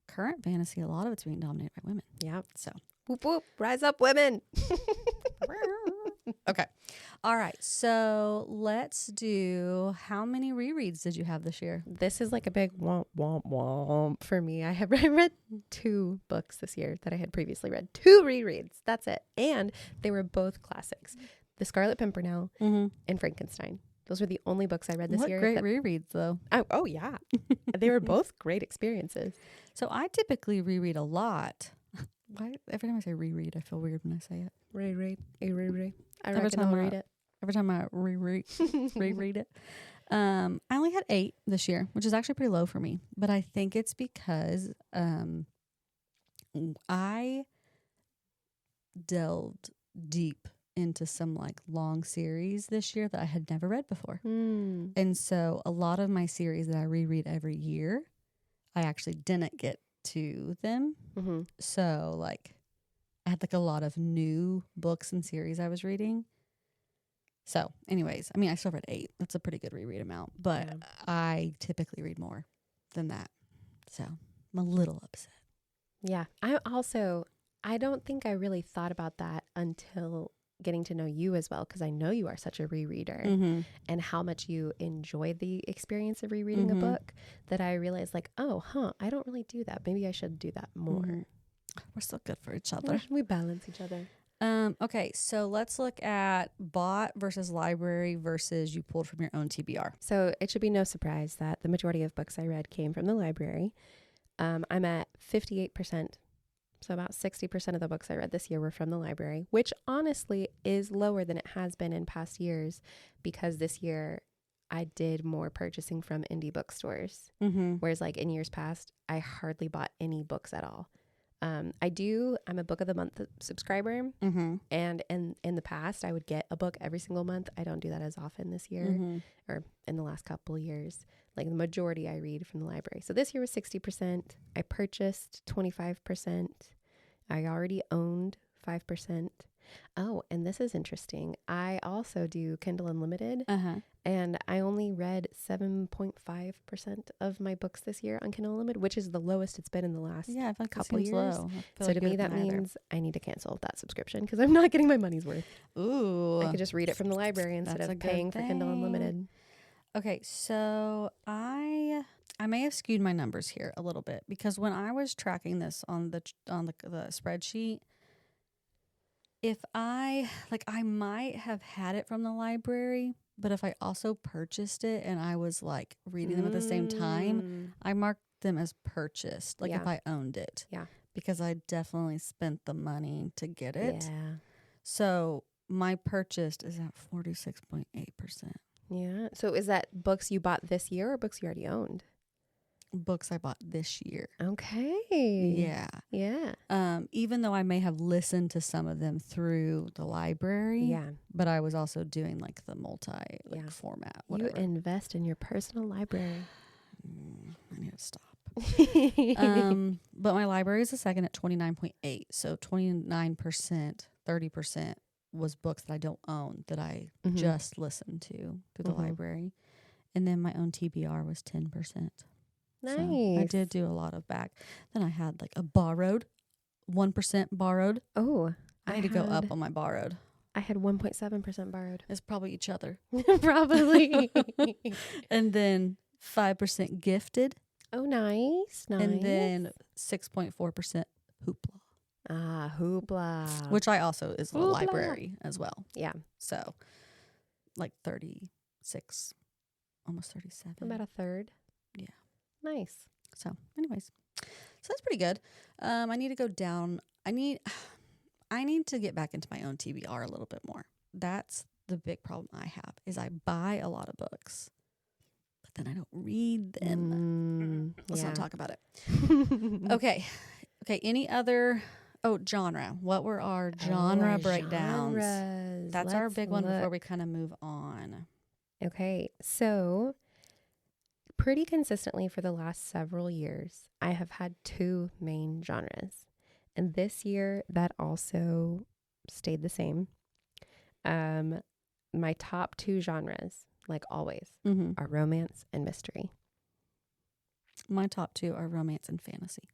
current fantasy, a lot of it's being dominated by women. Yeah. So, whoop, whoop, rise up, women. Okay. All right. So let's do, how many rereads did you have this year? This is like a big womp, womp, womp for me. I read 2 books this year that I had previously read. 2 rereads. That's it. And they were both classics. The Scarlet Pimpernel and Frankenstein. Those were the only books I read this year. Great rereads, though. Oh, yeah. They were both great experiences. So I typically reread a lot. Why? Every time I say reread, I feel weird when I say it. Reread. I Every reckon time I'll I read it. Every time I reread it. I only had 8 this year, which is actually pretty low for me. But I think it's because I delved deep into some like long series this year that I had never read before. And so a lot of my series that I reread every year, I actually didn't get to them. So like I had like a lot of new books and series I was reading. So anyways, I mean, I still read 8. That's a pretty good reread amount, but I typically read more than that. So I'm a little upset. Yeah. I don't think I really thought about that until getting to know you as well, because I know you are such a rereader and how much you enjoy the experience of rereading a book, that I realized like, I don't really do that. Maybe I should do that more. We're so good for each other. We balance each other. Okay, so let's look at bought versus library versus you pulled from your own TBR. So it should be no surprise that the majority of books I read came from the library. I'm at 58%. So about 60% of the books I read this year were from the library, which honestly is lower than it has been in past years, because this year I did more purchasing from indie bookstores. Mm-hmm. Whereas like in years past, I hardly bought any books at all. I'm a Book of the Month subscriber. Mm-hmm. And in the past, I would get a book every single month. I don't do that as often this year or in the last couple of years. Like the majority I read from the library. So this year was 60%. I purchased 25%. I already owned 5%. Oh, and this is interesting. I also do Kindle Unlimited, and I only read 7.5% of my books this year on Kindle Unlimited, which is the lowest it's been in the last couple years. Low. So to me, that means I need to cancel that subscription because I'm not getting my money's worth. Ooh. I could just read it from the library instead of paying for Kindle Unlimited. Okay, so I may have skewed my numbers here a little bit because when I was tracking this on the spreadsheet, if I might have had it from the library, but if I also purchased it and I was like reading them at the same time, I marked them as purchased, like if I owned it. Yeah. Because I definitely spent the money to get it. Yeah. So my purchased is at 46.8%. Yeah. So is that books you bought this year or books you already owned? Books I bought this year. Okay. Yeah. Yeah. Even though I may have listened to some of them through the library. Yeah. But I was also doing like the multi format. Whatever. You invest in your personal library. I need to stop. But my library is the second at 29.8. So 29%, 30% was books that I don't own that I just listened to through the library. And then my own TBR was 10%. Nice. So I did do a lot of back. Then I had like a borrowed, 1% borrowed. Oh, I need to go up on my borrowed. I had 1.7% borrowed. It's probably each other. Probably. And then 5% gifted. Oh, nice. And then 6.4% hoopla. Ah, hoopla. Which I also is a library as well. Yeah. So like 36, almost 37. About a third. Yeah. Nice. So anyways, so that's pretty good. I need to go down. I need to get back into my own TBR a little bit more. That's the big problem I have is I buy a lot of books, but then I don't read them. Let's not talk about it. Okay. Any other genre? What were our genre breakdowns? Genres. That's our big one before we kind of move on. Okay. So pretty consistently for the last several years, I have had two main genres. And this year, that also stayed the same. My top two genres, like always, are romance and mystery. My top two are romance and fantasy.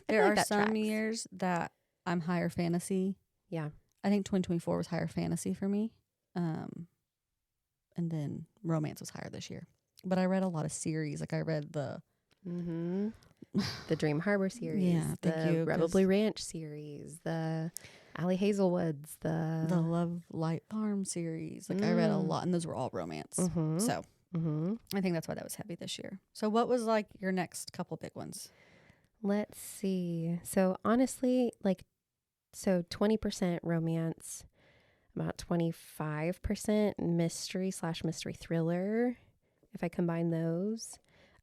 There are some years that I'm higher fantasy. Yeah. I think 2024 was higher fantasy for me. And then romance was higher this year. But I read a lot of series. Like I read the Dream Harbor series, the Rebel Blue Ranch series, the Allie Hazelwood's, the Love Light Farm series. Like I read a lot, and those were all romance. So I think that's why that was heavy this year. So what was like your next couple big ones? Let's see. So honestly, 20% romance, about 25% mystery thriller. If I combine those,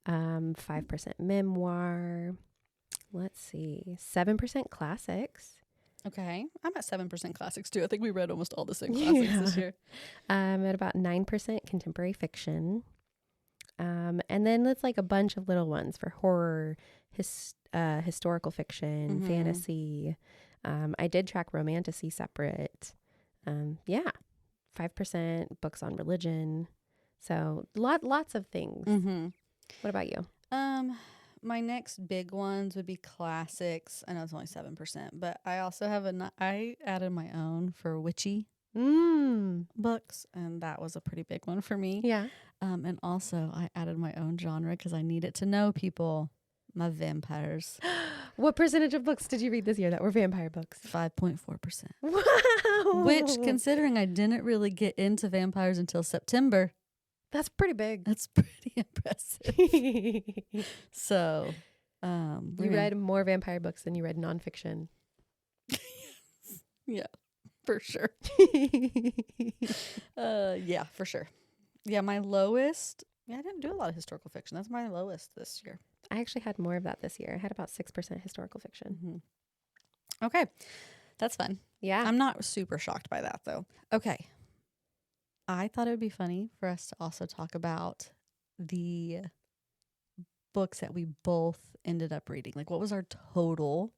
5% memoir. Let's see, 7% classics. Okay, I'm at 7% classics too. I think we read almost all the same classics this year. At about 9% contemporary fiction. And then it's like a bunch of little ones for horror, historical fiction, fantasy. I did track romantasy separate. 5% books on religion. So lots of things. What about you? My next big ones would be classics. I know it's only 7%, but I also have I added my own for witchy books, and that was a pretty big one for me. Yeah. And also I added my own genre because I needed to know people. My vampires. What percentage of books did you read this year that were vampire books? 5.4%. Wow. Which, considering I didn't really get into vampires until September, that's pretty big. That's pretty impressive. So, you read more vampire books than you read nonfiction. Yeah, for sure. Yeah, for sure. Yeah, my lowest. Yeah, I didn't do a lot of historical fiction. That's my lowest this year. I actually had more of that this year. I had about 6% historical fiction. Okay, that's fun. Yeah. I'm not super shocked by that, though. Okay. I thought it would be funny for us to also talk about the books that we both ended up reading. Like, what was our total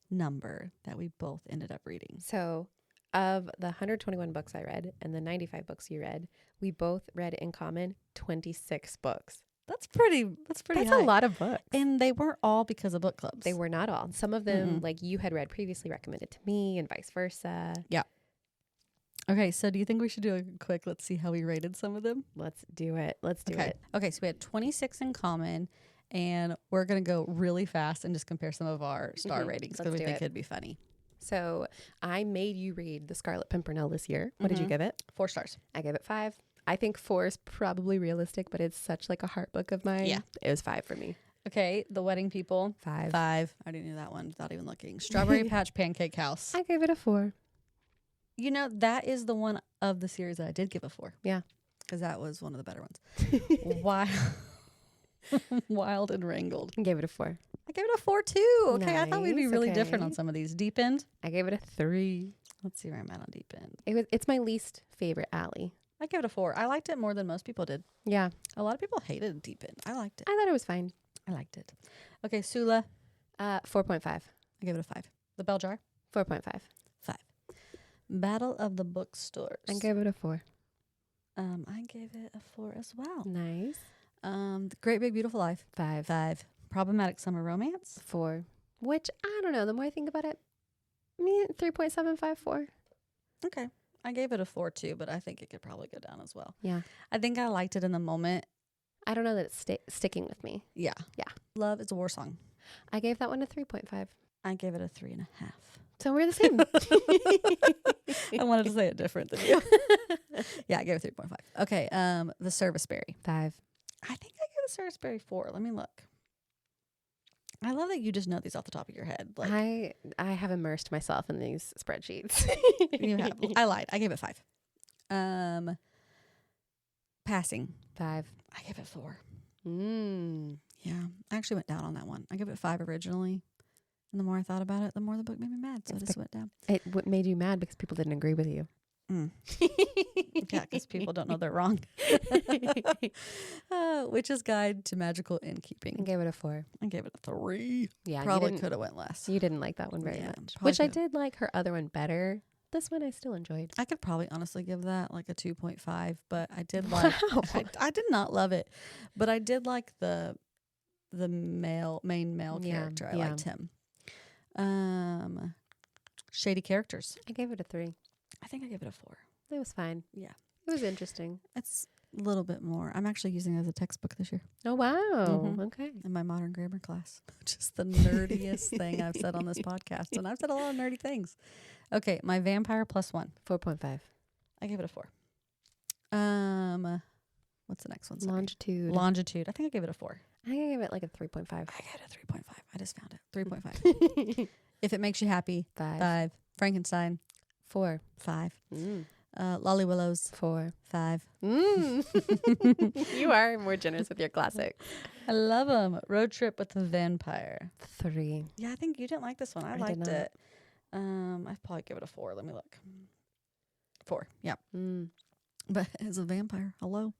number that we both ended up reading? So, of the 121 books I read and the 95 books you read, we both read in common 26 books. That's pretty That's high. a lot of books. And they weren't all because of book clubs. They were not all. Some of them, like you had read previously, recommended to me and vice versa. Yeah. Okay, so do you think we should do a quick, let's see how we rated some of them? Let's do it. Let's do it. Okay, so we had 26 in common, and we're going to go really fast and just compare some of our star ratings because we think it'd be funny. So I made you read The Scarlet Pimpernel this year. What did you give it? 4 stars. I gave it 5. I think 4 is probably realistic, but it's such like a heart book of mine. Yeah. It was 5 for me. Okay, The Wedding People. 5. 5. I already knew that one without even looking. Strawberry Patch Pancake House. I gave it a 4. You know, that is the one of the series that I did give a 4. Yeah. Because that was one of the better ones. Wild and Wrangled. I gave it a 4. I gave it a 4 too. Okay, I thought we'd be Nice, really okay. different on some of these. Deep End. I gave it a 3. Let's see where I'm at on Deep End. It's my least favorite alley. I gave it a 4. I liked it more than most people did. Yeah. A lot of people hated Deep End. I liked it. I thought it was fine. I liked it. Okay, Sula. 4.5. I gave it a 5. The Bell Jar. 4.5. 5. Battle of the Bookstores. I gave it a 4. I gave it a 4 as well. Nice. The Great Big Beautiful Life. 5. 5. Problematic Summer Romance. 4. Which, I don't know. The more I think about it, 3.75, 4. Okay. I gave it a 4 too, but I think it could probably go down as well. Yeah. I think I liked it in the moment. I don't know that it's sticking with me. Yeah. Yeah. Love is a War Song. I gave that one a 3.5. I gave it a 3.5. So we're the same. I wanted to say it different than you. Yeah, I gave it 3.5. Okay, The Serviceberry. 5. I think I gave The Serviceberry 4. Let me look. I love that you just know these off the top of your head. Like I have immersed myself in these spreadsheets. you have. I lied. I gave it 5. Passing. 5. I gave it 4. Yeah. I actually went down on that one. I gave it 5 originally. And the more I thought about it, the more the book made me mad. So I just went down. What made you mad? Because people didn't agree with you. Yeah, because people don't know they're wrong. Witch's Guide to Magical Innkeeping. I gave it a 4. I gave it a 3. Yeah. Probably could have went less. You didn't like that one very Yeah, much. probably Which I could've. did like her other one better. This one I still enjoyed. I could probably honestly give that like a 2.5, but I did like. I did not love it, but I did like the main male character. I liked him. Shady Characters. I gave it a 3. I think I gave it a 4. It was fine. Yeah. It was interesting. It's a little bit more. I'm actually using it as a textbook this year Oh, wow. Mhm. Okay. in my modern grammar class, which is the nerdiest thing I've said on this podcast. And I've said a lot of nerdy things. Okay, my Vampire Plus One. 4.5. I gave it a 4. What's the next one? Sorry. Longitude. I think I gave it a 4. I gave it like a 3.5. I gave it a 3.5. I just found it. 3.5. If It Makes You Happy. 5. 5. Frankenstein. 4. 5. Lolly Willows. 4. 5. You are more generous with your classics. I love them. Road Trip with the Vampire. 3. Yeah, I think you didn't like this one. I did liked not. it. I'd probably give it a 4. Let me look. 4. Yeah. But as a vampire, hello.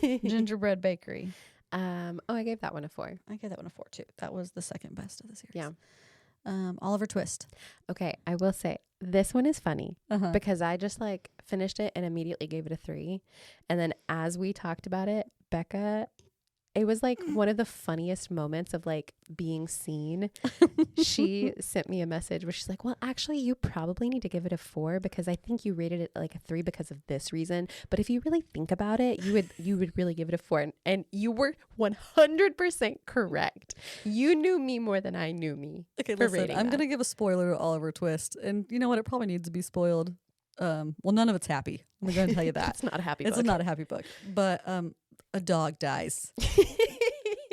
Gingerbread Bakery. I gave that one a 4. I gave that one a 4 too. That was the second best of the series. Yeah. Oliver Twist. Okay, I will say this one is funny Uh-huh. because I just like finished it and immediately gave it a 3. And then as we talked about it, Beccah, it was like one of the funniest moments of like being seen. She sent me a message where she's like, well, actually, you probably need to give it a 4 because I think you rated it like a 3 because of this reason. But if you really think about it, you would really give it a 4. And you were 100% correct. You knew me more than I knew me. Okay, for listen, rating I'm that. going to give a spoiler to Oliver Twist. And you know what? It probably needs to be spoiled. Well, none of it's happy. I'm going to tell you that. It's not a happy It's book. not a happy book. But a dog dies.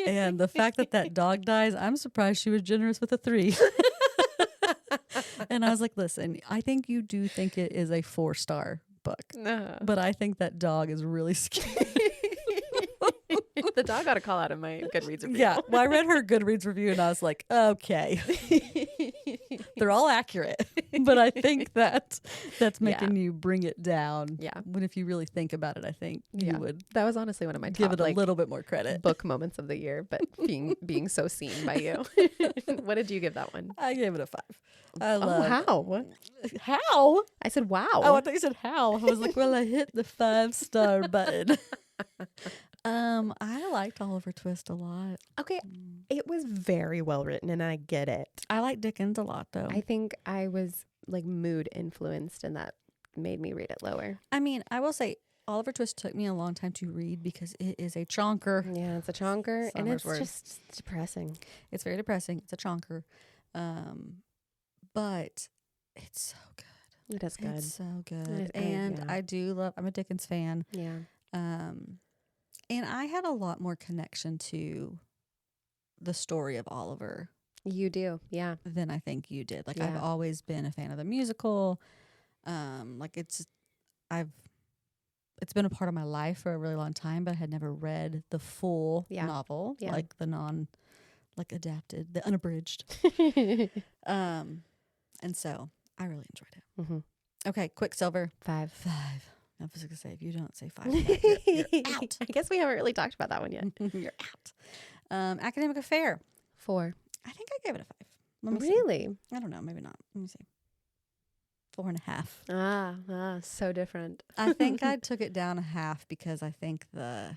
And the fact that dog dies, I'm surprised she was generous with a 3. And I was like, listen, I think you do think it is a 4-star book. No. But I think that dog is really scary. The dog got a call out of my Goodreads review. Yeah. Well, I read her Goodreads review and I was like, okay, they're all accurate. But I think that's making you bring it down. Yeah. When if you really think about it, I think you would That was honestly one of my give top, it a little bit more credit. book moments of the year, but being so seen by you. What did you give that one? I gave it a 5. How? How? I said, wow. Oh, I thought you said how. I was like, well, I hit the 5-star button. I liked Oliver Twist a lot. Okay, it was very well written, and I get it. I like Dickens a lot, though. I think I was like mood influenced, and that made me read it lower. I mean, I will say Oliver Twist took me a long time to read because it is a chonker. Yeah, it's a chonker, and it's Summer's word. just depressing. It's very depressing. It's a chonker. But it's so good. It is good. It's so good. It is good, And I do love, I'm a Dickens fan. Yeah. And I had a lot more connection to the story of Oliver You do, yeah. than I think you did. Like, Yeah. I've always been a fan of the musical. Like, it's been a part of my life for a really long time, but I had never read the full novel, like the adapted, the unabridged. And so I really enjoyed it. Mm-hmm. Okay, Quicksilver. 5. 5. I was going to say, if you don't say 5, you're out. I guess we haven't really talked about that one yet. You're out. Academic Affair. 4. I think I gave it a 5. Let me Really? see. I don't know. Maybe not. Let me see. 4.5. So different. I think I took it down a half because I think the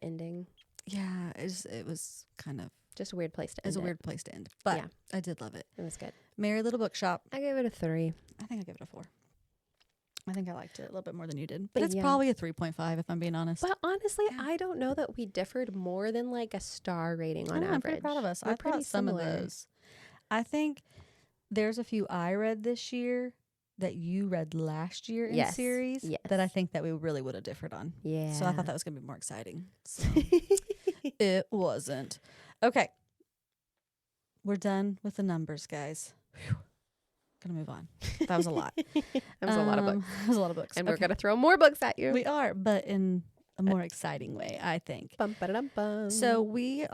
ending. Yeah, it was kind of Just a weird place to end. It was a weird place to end. But yeah. I did love it. It was good. Merry Little Bookshop. I gave it a 3. I think I gave it a 4. I think I liked it a little bit more than you did. But it's probably a 3.5 if I'm being honest. But honestly, I don't know that we differed more than like a star rating on average. I'm pretty proud of us. We're I pretty thought some similar. of those. I think there's a few I read this year that you read last year in series that I think that we really would have differed on. Yeah. So I thought that was going to be more exciting. So it wasn't. Okay. We're done with the numbers, guys. Whew. Gonna move on. That was a lot. That was a lot of books. That was a lot of books. And we're gonna throw more books at you. We are, but in a more exciting way, I think. Bum, ba-da-dum, bum. So we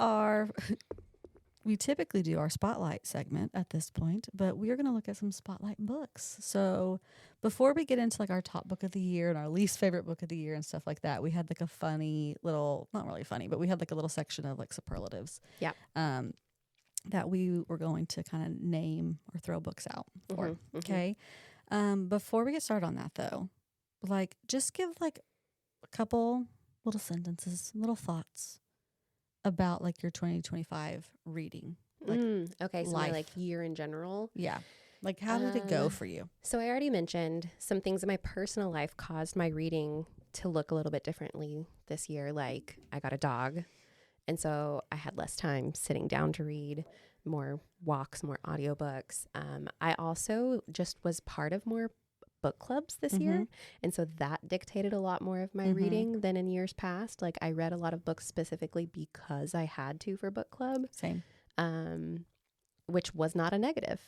typically do our spotlight segment at this point, but we are going to look at some spotlight books. So before we get into like our top book of the year and our least favorite book of the year and stuff like that, we had like a funny little, not really funny, but we had like a little section of like superlatives. Yeah. That we were going to kind of name or throw books out for. Mm-hmm. Okay. Before we get started on that though, like just give like a couple little sentences, little thoughts about like your 2025 reading. Like okay, so my like year in general. Yeah. Like how did it go for you? So I already mentioned some things in my personal life caused my reading to look a little bit differently this year. Like I got a dog. And so I had less time sitting down to read, more walks, more audiobooks. I also just was part of more book clubs this year. And so that dictated a lot more of my reading than in years past. Like I read a lot of books specifically because I had to for book club. Same. Which was not a negative.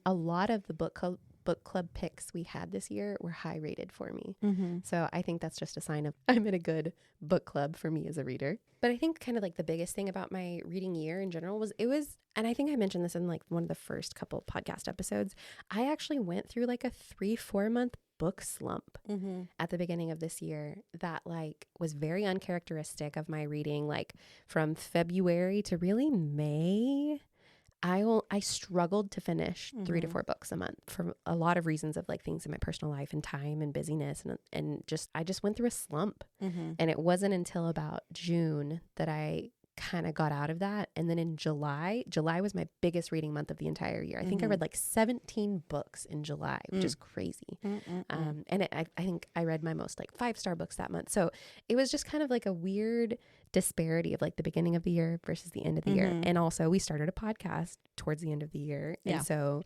A lot of the book club picks we had this year were high rated for me. So I think that's just a sign of I'm in a good book club for me as a reader. But I think kind of like the biggest thing about my reading year in general was and I think I mentioned this in like one of the first couple podcast episodes, I actually went through like a 3-4 month book slump at the beginning of this year that like was very uncharacteristic of my reading. Like from February to really May, I struggled to finish 3 to 4 books a month for a lot of reasons of like things in my personal life and time and busyness and I just went through a slump. And it wasn't until about June that I kind of got out of that. And then in July was my biggest reading month of the entire year. I think I read like 17 books in July, which is crazy. And I think I read my most like 5-star books that month. So it was just kind of like a weird disparity of like the beginning of the year versus the end of the year. And also we started a podcast towards the end of the year. And so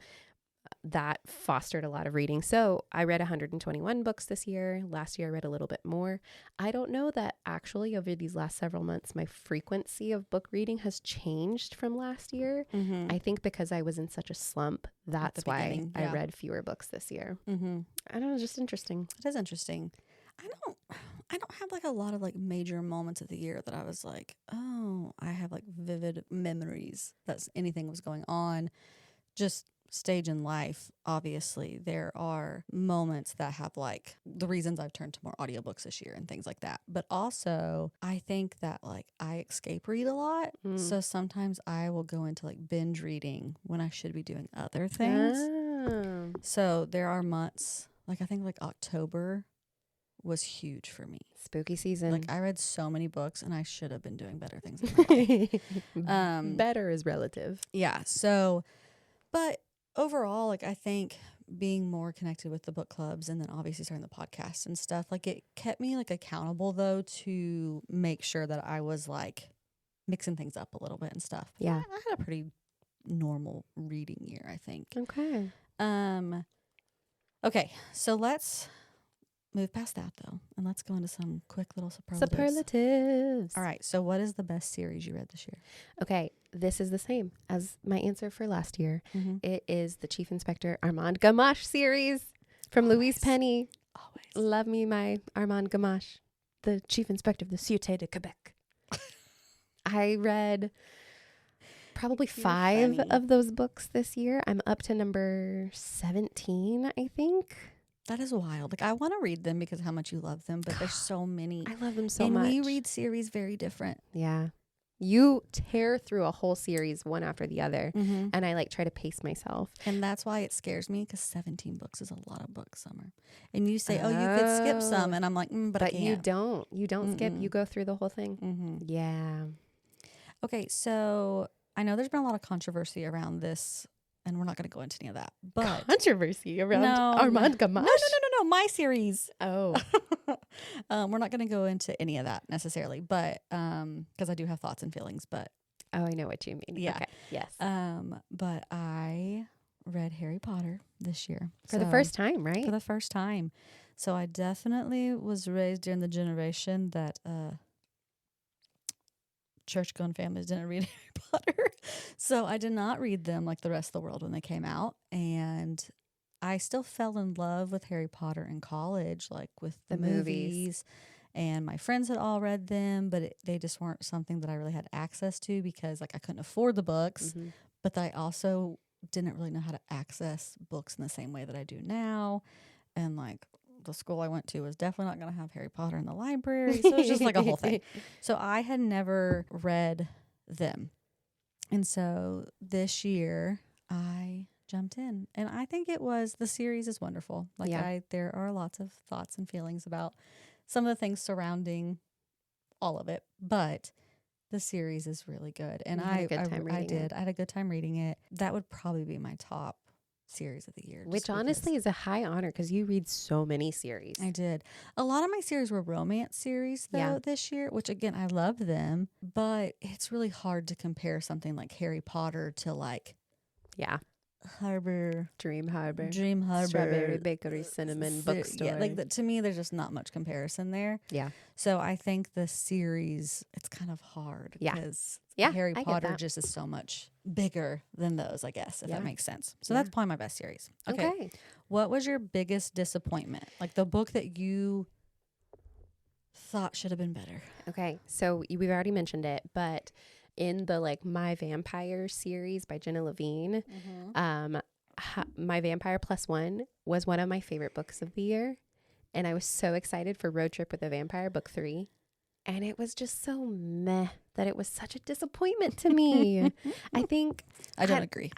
that fostered a lot of reading. So I read 121 books this year. Last year I read a little bit more. I don't know that actually over these last several months, my frequency of book reading has changed from last year. I think because I was in such a slump, that's why I read fewer books this year. I don't know, just interesting. It is interesting. I don't have like a lot of like major moments of the year that I was like, oh, I have like vivid memories that anything was going on. Just stage in life, obviously, there are moments that have like the reasons I've turned to more audiobooks this year and things like that. But also, I think that like I escape read a lot. So sometimes I will go into like binge reading when I should be doing other things. Oh. So there are months, like I think like October was huge for me. Spooky season. Like I read so many books and I should have been doing better things in my life. Better is relative. Yeah. So, but overall, like I think being more connected with the book clubs and then obviously starting the podcast and stuff, like it kept me like accountable though to make sure that I was like mixing things up a little bit and stuff. Yeah. I had a pretty normal reading year, I think. Okay. Okay, so let's move past that though, and let's go into some quick little superlatives. All right, so what is the best series you read this year? Okay, this is the same as my answer for last year. Mm-hmm. It is the Chief Inspector Armand Gamache series from Louise Penny. Always. Love me my Armand Gamache, the Chief Inspector of the Sûreté de Quebec. I read probably 5 of those books this year. I'm up to number 17, I think. That is wild. Like I want to read them because of how much you love them, but there's so many. I love them so much. much. And we read series very different. Yeah. You tear through a whole series one after the other, Mm-hmm. and I like try to pace myself. And that's why it scares me because 17 books is a lot of books, Summer. And you say, oh, you could skip some. And I'm like, but I can't. You don't. You don't skip. You go through the whole thing. Mm-hmm. Yeah. Okay, so I know there's been a lot of controversy around this, and we're not going to go into any of that. But controversy around Armand Gamache? No, my series. Oh. We're not going to go into any of that necessarily, but because I do have thoughts and feelings, but Oh, I know what you mean. yeah. Okay. Yes. But I read Harry Potter this year. For the first time, right? For the first time. So I definitely was raised during the generation that church-going families didn't read Harry Potter. So I did not read them like the rest of the world when they came out. And I still fell in love with Harry Potter in college, like with the movies. And my friends had all read them, but they just weren't something that I really had access to because like I couldn't afford the books. Mm-hmm. But I also didn't really know how to access books in the same way that I do now. And like the school I went to was definitely not going to have Harry Potter in the library. So it was just like a whole thing. So I had never read them. And so this year I jumped in, and I think the series is wonderful. Like there are lots of thoughts and feelings about some of the things surrounding all of it, but the series is really good. And I had a good time reading it. That would probably be my top series of the year. Which honestly is a high honor because you read so many series. I did. A lot of my series were romance series though this year, which again, I love them, but it's really hard to compare something like Harry Potter to like Dream Harbor, Strawberry Bakery, Cinnamon Bookstore. Yeah, like to me, there's just not much comparison there. Yeah. So I think the series, it's kind of hard because Harry Potter just is so much bigger than those, I guess, if that makes sense. So that's probably my best series. Okay. What was your biggest disappointment? Like the book that you thought should have been better? Okay. So we've already mentioned it, but in the like My Vampire series by Jenna Levine, My Vampire Plus One was one of my favorite books of the year. And I was so excited for Road Trip with a Vampire, book 3. And it was just so meh that it was such a disappointment to me. I think I don't agree.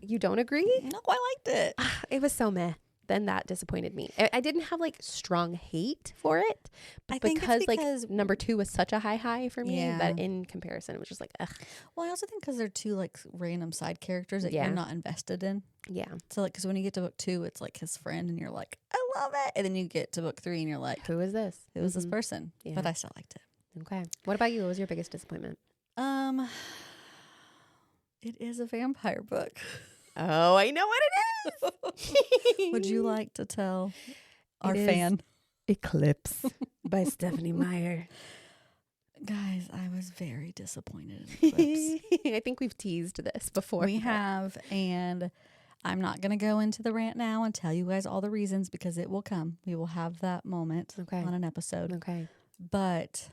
You don't agree? No, I liked it. It was so meh. Then that disappointed me. I didn't have like strong hate for it, but because like number 2 was such a high for me that in comparison it was just like ugh. Well, I also think because they're 2 like random side characters that you're not invested in. Yeah. So like because when you get to book 2, it's like his friend, and you're like, I love it, and then you get to book 3, and you're like, who is this? Who is this person? Yeah. But I still liked it. Okay. What about you? What was your biggest disappointment? It is a vampire book. Oh, I know what it is. Would you like to tell our fan? Eclipse by Stephanie Meyer. Guys, I was very disappointed in Eclipse. I think we've teased this before. We have, and I'm not going to go into the rant now and tell you guys all the reasons because it will come. We will have that moment on an episode. Okay. But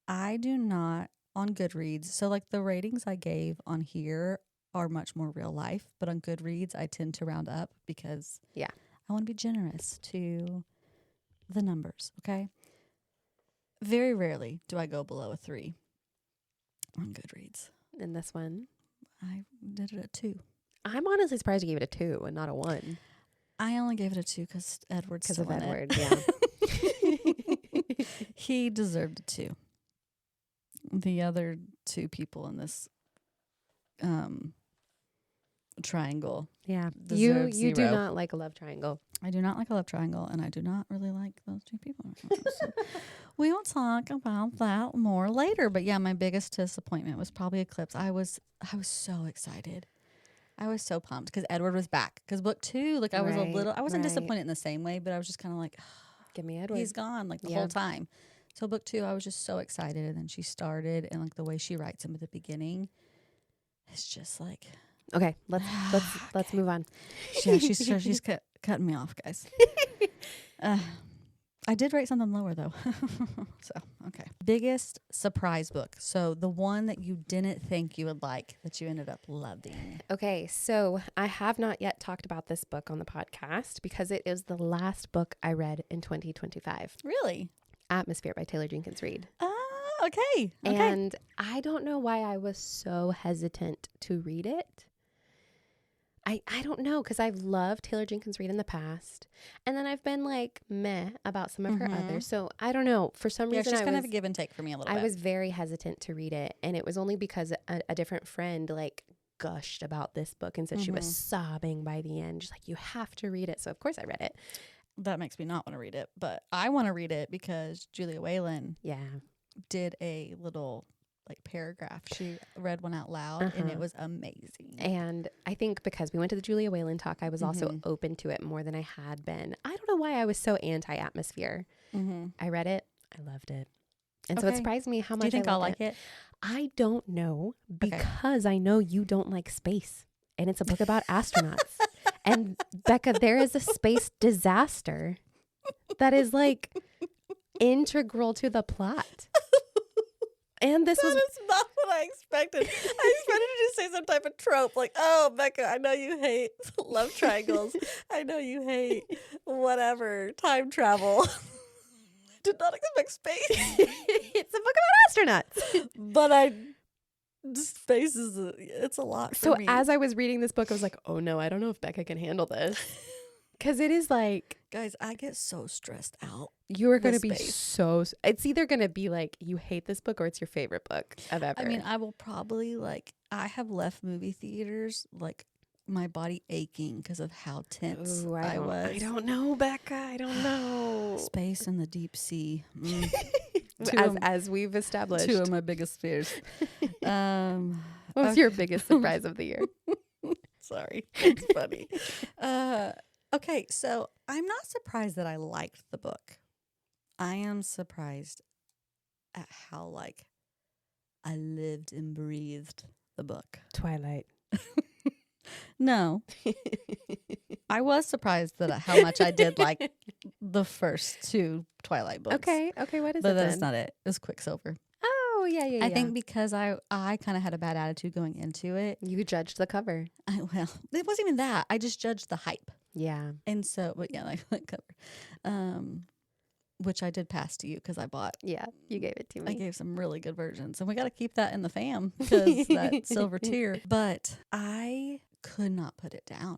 I do not on Goodreads. So like the ratings I gave on here are much more real life, but on Goodreads I tend to round up because I want to be generous to the numbers, okay? Very rarely do I go below a 3 on Goodreads. And this one? I did it at 2. I'm honestly surprised you gave it a 2 and not a 1. I only gave it a 2 because Edward's still in it. Edward, yeah. He deserved a 2. The other 2 people in this triangle. Yeah. You zero. do not like a love triangle. I do not like a love triangle, and I do not really like those 2 people. So we will talk about that more later. But yeah, my biggest disappointment was probably Eclipse. I was so excited. I was so pumped because Edward was back. Because book 2, like I was I wasn't disappointed in the same way, but I was just kind of like, give me Edward. He's gone like the whole time. So book 2, I was just so excited, and then she started, and like the way she writes him at the beginning, it's just like, okay, let's move on. Yeah, she's cutting me off, guys. I did write something lower though. So, okay. Biggest surprise book. So the one that you didn't think you would like that you ended up loving. Okay, so I have not yet talked about this book on the podcast because it is the last book I read in 2025. Really? Atmosphere by Taylor Jenkins Reid. Okay. And I don't know why I was so hesitant to read it. I don't know, because I've loved Taylor Jenkins Reid in the past, and then I've been like meh about some of her others. So I don't know. For some reason, she's kind of a give and take for me a little bit. I was very hesitant to read it, and it was only because a different friend like gushed about this book and said she was sobbing by the end. She's like, you have to read it. So of course I read it. That makes me not want to read it, but I want to read it because Julia Whalen did a little like paragraph. She read one out loud and it was amazing. And I think because we went to the Julia Whalen talk, I was also open to it more than I had been. I don't know why I was so anti-atmosphere. I read it. I loved it. And so it surprised me how much Do you think I'll like it? I don't know, because I know you don't like space, and it's a book about astronauts. And Beccah, there is a space disaster that is like integral to the plot. And this was not what I expected. I expected you to say some type of trope like, oh, Beccah, I know you hate love triangles. I know you hate whatever, time travel. Did not expect space. It's a book about astronauts. But space is, it's a lot for me. So as I was reading this book, I was like, oh no, I don't know if Beccah can handle this. Because it is like, guys, I get so stressed out. You are going to be so, it's either going to be like you hate this book or it's your favorite book of ever. I mean, I will probably I have left movie theaters like my body aching because of how tense I was. I don't know, Beccah. I don't know. Space and the deep sea. As we've established. 2 of my biggest fears. What was your biggest surprise of the year? Sorry. It's funny. Okay, so I'm not surprised that I liked the book. I am surprised at how I lived and breathed the book. Twilight. No. I was surprised at how much I did like the first 2 Twilight books. Okay, what is it But then? that's not it. It was Quicksilver. Oh, yeah. I think because I kind of had a bad attitude going into it. You judged the cover. Well, it wasn't even that. I just judged the hype. Yeah. And so, but yeah, like that cover. Which I did pass to you because I bought. Yeah, you gave it to me. I gave some really good versions. And we got to keep that in the fam because that silver tier. But I could not put it down.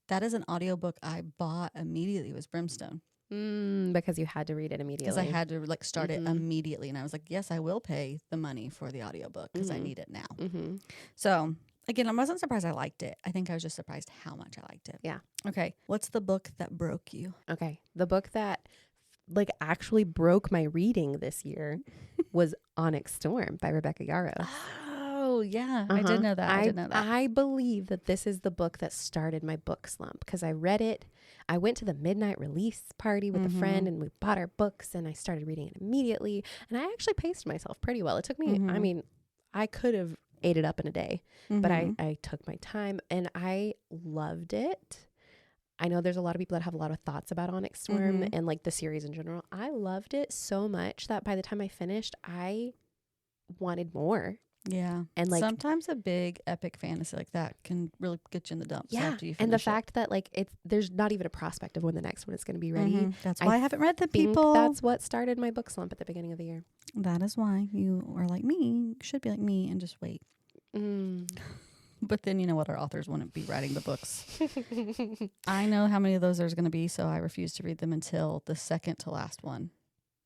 That is an audiobook I bought immediately. It was Brimstone. Because you had to read it immediately. Because I had to start it immediately. And I was like, yes, I will pay the money for the audiobook because I need it now. So again, I wasn't surprised I liked it. I think I was just surprised how much I liked it. Yeah. Okay. What's the book that broke you? Okay. The book that actually broke my reading this year was Onyx Storm by Rebecca Yarros. Oh, yeah. I did know that. I did know that. I believe that this is the book that started my book slump because I read it. I went to the midnight release party with a friend and we bought our books and I started reading it immediately. And I actually paced myself pretty well. It took me, I mean, I could have ate it up in a day. But I took my time and I loved it. I know there's a lot of people that have a lot of thoughts about Onyx Storm and like the series in general. I loved it so much that by the time I finished, I wanted more. Yeah. And like sometimes a big epic fantasy like that can really get you in the dumps after you finish and the it. fact that like there's not even a prospect of when the next one is going to be ready. That's why I haven't read the think people. That's what started my book slump at the beginning of the year. That is why you are like me, should be like me and just wait. But then you know what, our authors wouldn't be writing the books. I know how many of those there's going to be, so I refuse to read them until the second to last one.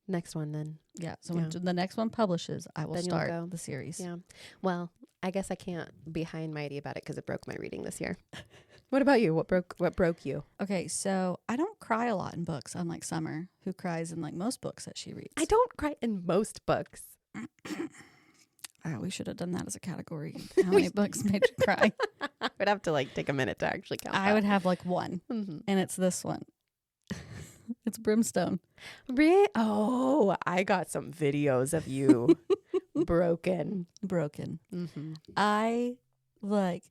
Next one then. Yeah, so when the next one publishes, I will then start the series. Yeah. Well, I guess I can't be high and mighty about it because it broke my reading this year. What about you? What broke you? Okay, so I don't cry a lot in books, unlike Summer, who cries in like most books that she reads. I don't cry in most books. We should have done that as a category. How many books made you cry? I would have to like take a minute to actually count. I would have like one, and it's this one. It's Brimstone. Really? Oh, I got some videos of you broken. I like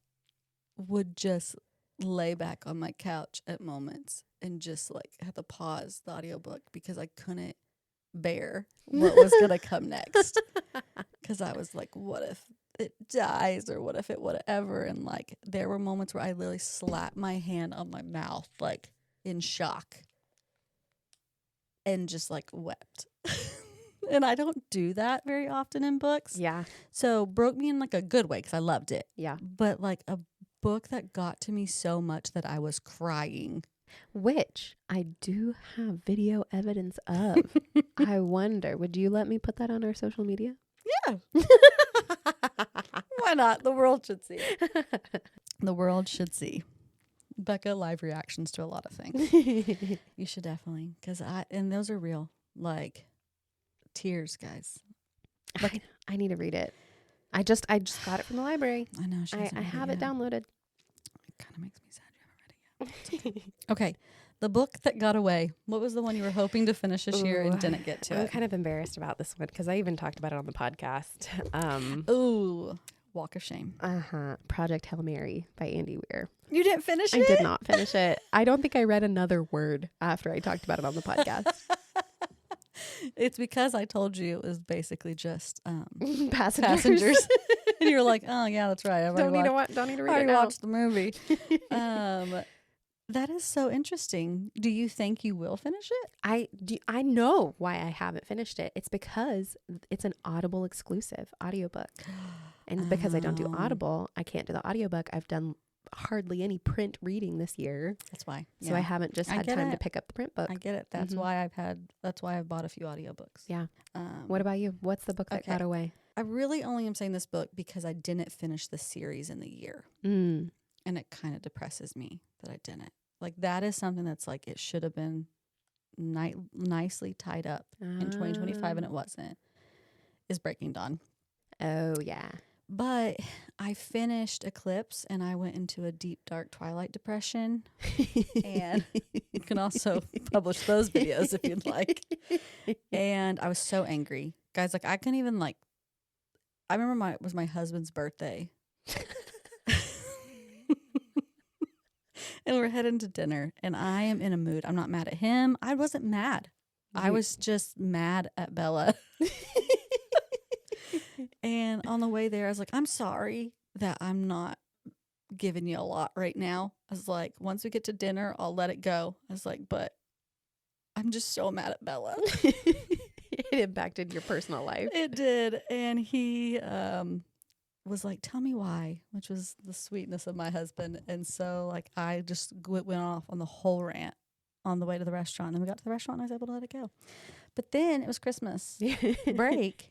would just lay back on my couch at moments and just like have to pause the audiobook because I couldn't bear what was going to come next. Because I was like, what if it dies or what if it whatever? And like there were moments where I literally slapped my hand on my mouth like in shock and just like wept. And I don't do that very often in books. Yeah. So broke me in like a good way because I loved it. Yeah. But like a book that got to me so much that I was crying. Which I do have video evidence of. I wonder, would you let me put that on our social media? Yeah. Why not? The world should see it. The world should see. Beccah live reactions to a lot of things. You should definitely. And those are real. Like tears, guys. Like, I need to read it. I just got it from the library. I know. I have it downloaded. It kind of makes me sad you haven't read it yet. Okay. The book that got away. What was the one you were hoping to finish this year and didn't get to I'm it? kind of embarrassed about this one because I even talked about it on the podcast. Walk of Shame. Project Hail Mary by Andy Weir. You didn't finish it? I did not finish it. I don't think I read another word after I talked about it on the podcast. It's because I told you it was basically just Passengers. And you were like, oh yeah, that's right. Don't need to read it now. I already watched the movie. That is so interesting. Do you think you will finish it? I know why I haven't finished it. It's because it's an Audible exclusive audiobook. And because I don't do Audible, I can't do the audiobook. I've done hardly any print reading this year. That's why. So I haven't just had time to pick up the print book. I get it. That's why I've bought a few audiobooks. Yeah. What about you? What's the book that got away? I really only am saying this book because I didn't finish the series in the year. And it kind of depresses me that I didn't. Like that is something that's like it should have been nicely tied up in 2025 and it wasn't. Is Breaking Dawn. Oh yeah. But I finished Eclipse and I went into a deep dark twilight depression. And you can also publish those videos if you'd like. And I was so angry. Guys, like I couldn't even like I remember it was my husband's birthday. And we're heading to dinner and I am in a mood. I'm not mad at him. I wasn't mad. I was just mad at Bella. And on the way there, I was like, I'm sorry that I'm not giving you a lot right now. I was like, once we get to dinner, I'll let it go. I was like, but I'm just so mad at Bella. It impacted your personal life. It did. And he was like, tell me why, which was the sweetness of my husband. And so like I just went off on the whole rant on the way to the restaurant. And then we got to the restaurant and I was able to let it go. But then it was Christmas break.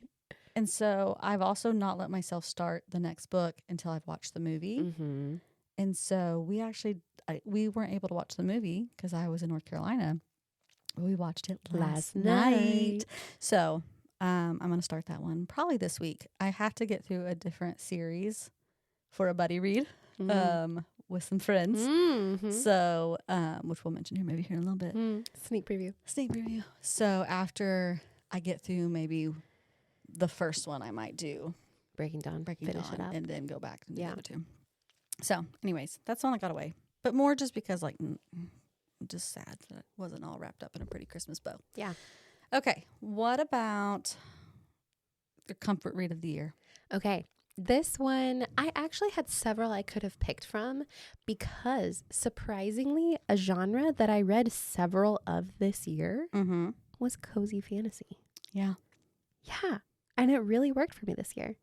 And so I've also not let myself start the next book until I've watched the movie. Mm-hmm. And so we weren't able to watch the movie because I was in North Carolina. We watched it last night. So I'm going to start that one probably this week. I have to get through a different series for a buddy read with some friends. Mm-hmm. So, which we'll mention here maybe here in a little bit. Sneak preview. So after I get through maybe the first one, I might do Breaking Dawn. Breaking Finish Dawn, it up. and then go back to the Yeah. other two. So, anyways, that's the one that got away. But more just because, like, just sad that it wasn't all wrapped up in a pretty Christmas bow. Yeah. Okay, what about the comfort read of the year? Okay. This one, I actually had several I could have picked from because surprisingly, a genre that I read several of this year was cozy fantasy. Yeah. Yeah. And it really worked for me this year.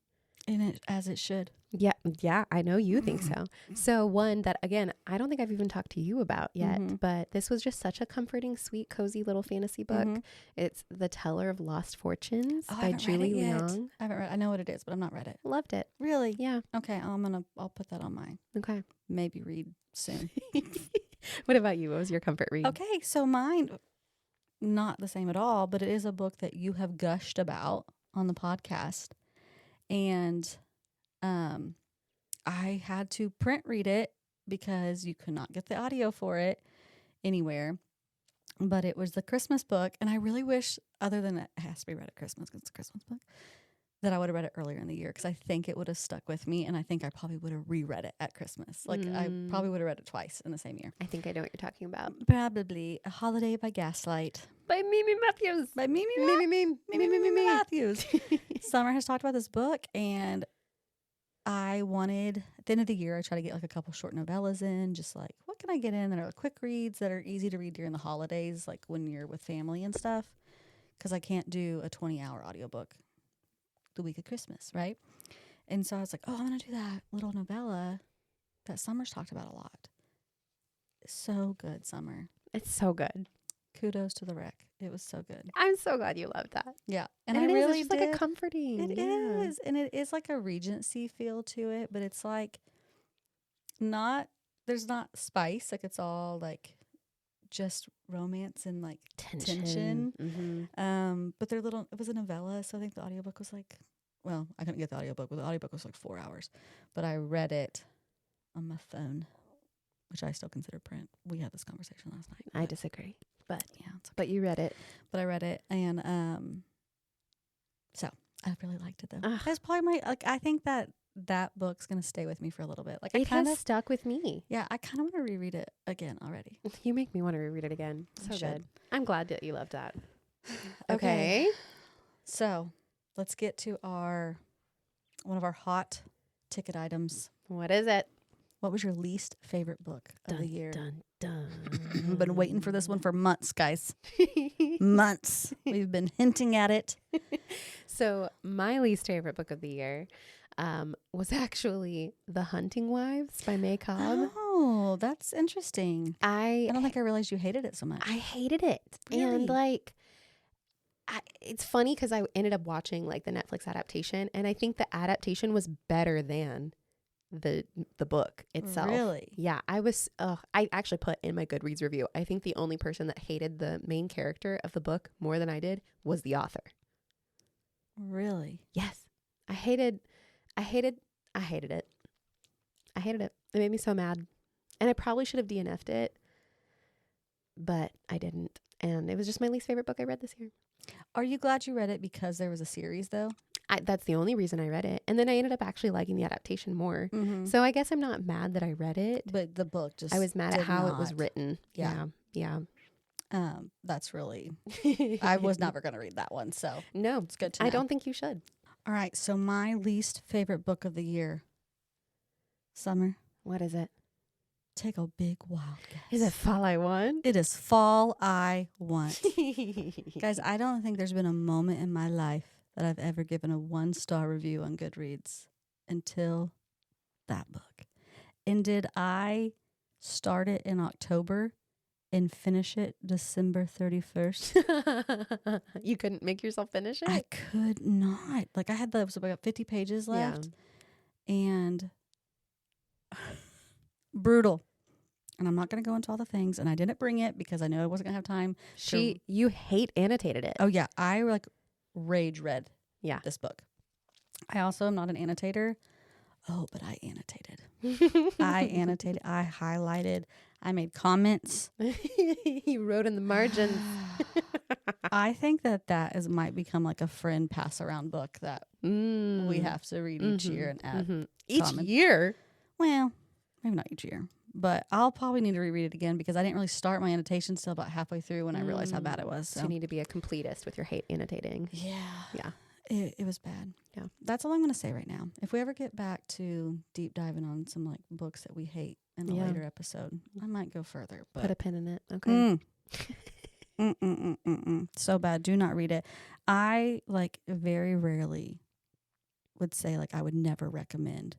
And it, as it should. Yeah, I know you think so. So one that, again, I don't think I've even talked to you about yet, but this was just such a comforting, sweet, cozy little fantasy book. It's The Teller of Lost Fortunes by Julie Leong. I haven't read it. I know what it is, but I've not read it. Loved it. Really? Yeah. Okay, I'll put that on mine. Okay. Maybe read soon. What about you? What was your comfort read? Okay, so mine, not the same at all, but it is a book that you have gushed about on the podcast. And I had to print read it because you could not get the audio for it anywhere. But it was the Christmas book. And I really wish, other than it has to be read at Christmas because it's a Christmas book, that I would have read it earlier in the year because I think it would have stuck with me. And I think I probably would have reread it at Christmas. Like I probably would have read it twice in the same year. I think I know what you're talking about. Probably A Holiday by Gaslight. By Mimi Matthews. By Mimi Matthews. Summer has talked about this book, and I wanted, at the end of the year, I try to get like a couple short novellas in, just like, what can I get in that are quick reads that are easy to read during the holidays, like when you're with family and stuff, because I can't do a 20-hour audiobook the week of Christmas, right? And so I was like, oh, I'm going to do that little novella that Summer's talked about a lot. So good, Summer. It's so good. Kudos to the wreck. It was so good. I'm so glad you loved that. Yeah. And I it really is. It's did. like a comforting. It is. And it is like a Regency feel to it, but it's like there's not spice. Like it's all like just romance and like tension. But it was a novella. So I think the audiobook was like, well, I couldn't get the audiobook, but the audiobook was like 4 hours. But I read it on my phone, which I still consider print. We had this conversation last night. I disagree. But yeah, it's okay. But you read it. But I read it, and so I really liked it though. That's probably I think that book's gonna stay with me for a little bit. Like it has stuck with me. Yeah, I kind of want to reread it again already. You make me want to reread it again. So good. I'm glad that you loved that. Okay. So let's get to one of our hot ticket items. What is it? What was your least favorite book of the year? Dun, dun. I've been waiting for this one for months, guys. Months. We've been hinting at it. So my least favorite book of the year was actually The Hunting Wives by May Cobb. Oh, that's interesting. I don't think I realized you hated it so much. I hated it. Really? And like, it's funny because I ended up watching like the Netflix adaptation, and I think the adaptation was better than the book itself. Really? Yeah. I actually put in my Goodreads review, I think the only person that hated the main character of the book more than I did was the author. Really? Yes. I hated it. It made me so mad. And I probably should have DNF'd it, but I didn't. And it was just my least favorite book I read this year. Are you glad you read it because there was a series though? That's the only reason I read it. And then I ended up actually liking the adaptation more. So I guess I'm not mad that I read it. But the book just I was mad at how it was written. Yeah. That's really I was never going to read that one. So no, it's good to know. I don't think you should. All right. So my least favorite book of the year. Summer. What is it? Take a big wild guess. Is it Fall I Want? It is Fall I Want. Guys, I don't think there's been a moment in my life that I've ever given a 1-star review on Goodreads until that book. And did I start it in October and finish it December 31st? You couldn't make yourself finish it? I could not. Like I had about 50 pages left. Yeah. And brutal. And I'm not going to go into all the things. And I didn't bring it because I knew I wasn't going to have time. You hate annotated it. Oh yeah. I rage read this book. I also am not an annotator. Oh, but I annotated. I highlighted. I made comments. You wrote in the margins. I think that might become like a friend pass around book that we have to read each year and add each comments. year. Well, maybe not each year, but I'll probably need to reread it again because I didn't really start my annotations till about halfway through when I realized how bad it was. So you need to be a completist with your hate annotating. Yeah. It was bad. Yeah. That's all I'm going to say right now. If we ever get back to deep diving on some like books that we hate in a later episode, I might go further. But put a pin in it. Okay. So bad. Do not read it. I like very rarely would say like I would never recommend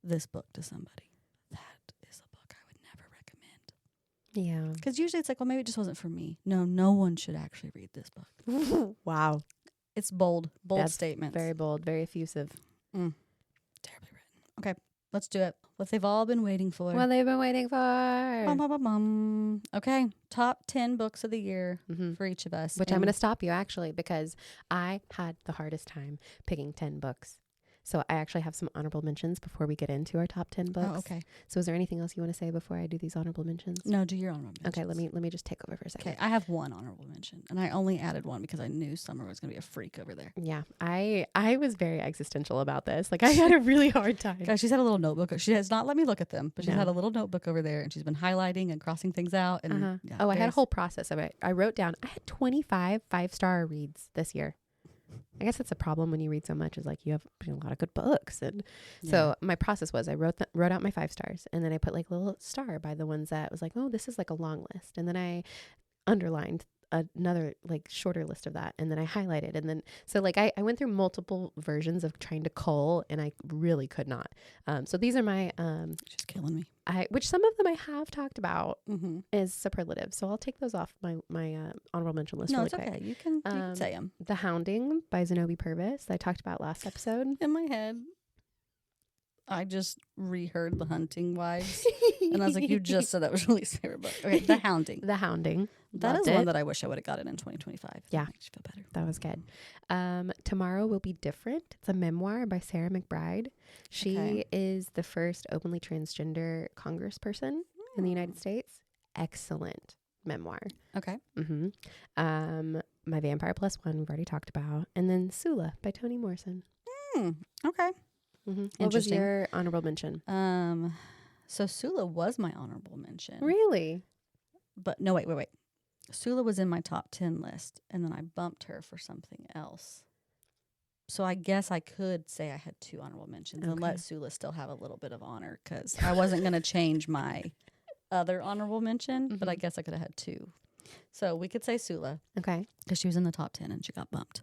this book to somebody. That is a book I would never recommend. Yeah. Because usually it's like, well, maybe it just wasn't for me. No one should actually read this book. Wow. It's bold statements. Very bold, very effusive. Terribly written. Okay, let's do it. What they've all been waiting for. What they've been waiting for. Bum, bum, bum, bum. Okay, top 10 books of the year for each of us. Which I'm going to stop you actually because I had the hardest time picking 10 books. So I actually have some honorable mentions before we get into our top 10 books. Oh, okay. So is there anything else you want to say before I do these honorable mentions? No, do your honorable mentions. Okay, let me just take over for a second. Okay, I have one honorable mention, and I only added one because I knew Summer was going to be a freak over there. Yeah, I was very existential about this. Like I had a really hard time. Guys, she's had a little notebook. She has not let me look at them, but she's had a little notebook over there, and she's been highlighting and crossing things out. And I had a whole process of it. I wrote down, I had 25 5-star reads this year. I guess that's a problem when you read so much is like you have a lot of good books. And so my process was I wrote out my 5 stars and then I put like a little star by the ones that was like, oh, this is like a long list. And then I underlined another like shorter list of that. And then I highlighted. And then, so like I went through multiple versions of trying to cull and I really could not. So these are my, she's killing me. Which some of them I have talked about is superlative. So I'll take those off my honorable mention list. No, really it's quick. okay. You can say them. The Hounding by Zenobie Purvis I talked about last episode. In my head, I just reheard The Hunting Wives. And I was like, you just said that was Lily's favorite book. Okay, The Hounding. The Hounding. That is one that I wish I would have gotten in 2025. Yeah. That makes you feel better. That was good. Tomorrow Will Be Different. It's a memoir by Sarah McBride. She is the first openly transgender congressperson in the United States. Excellent memoir. Okay. My Vampire Plus One we've already talked about. And then Sula by Toni Morrison. Okay. What was your honorable mention? So Sula was my honorable mention. Really? But no, wait. Sula was in my top 10 list, and then I bumped her for something else. So I guess I could say I had 2 honorable mentions and let Sula still have a little bit of honor because I wasn't going to change my other honorable mention, but I guess I could have had 2. So we could say Sula. Okay. Because she was in the top 10 and she got bumped.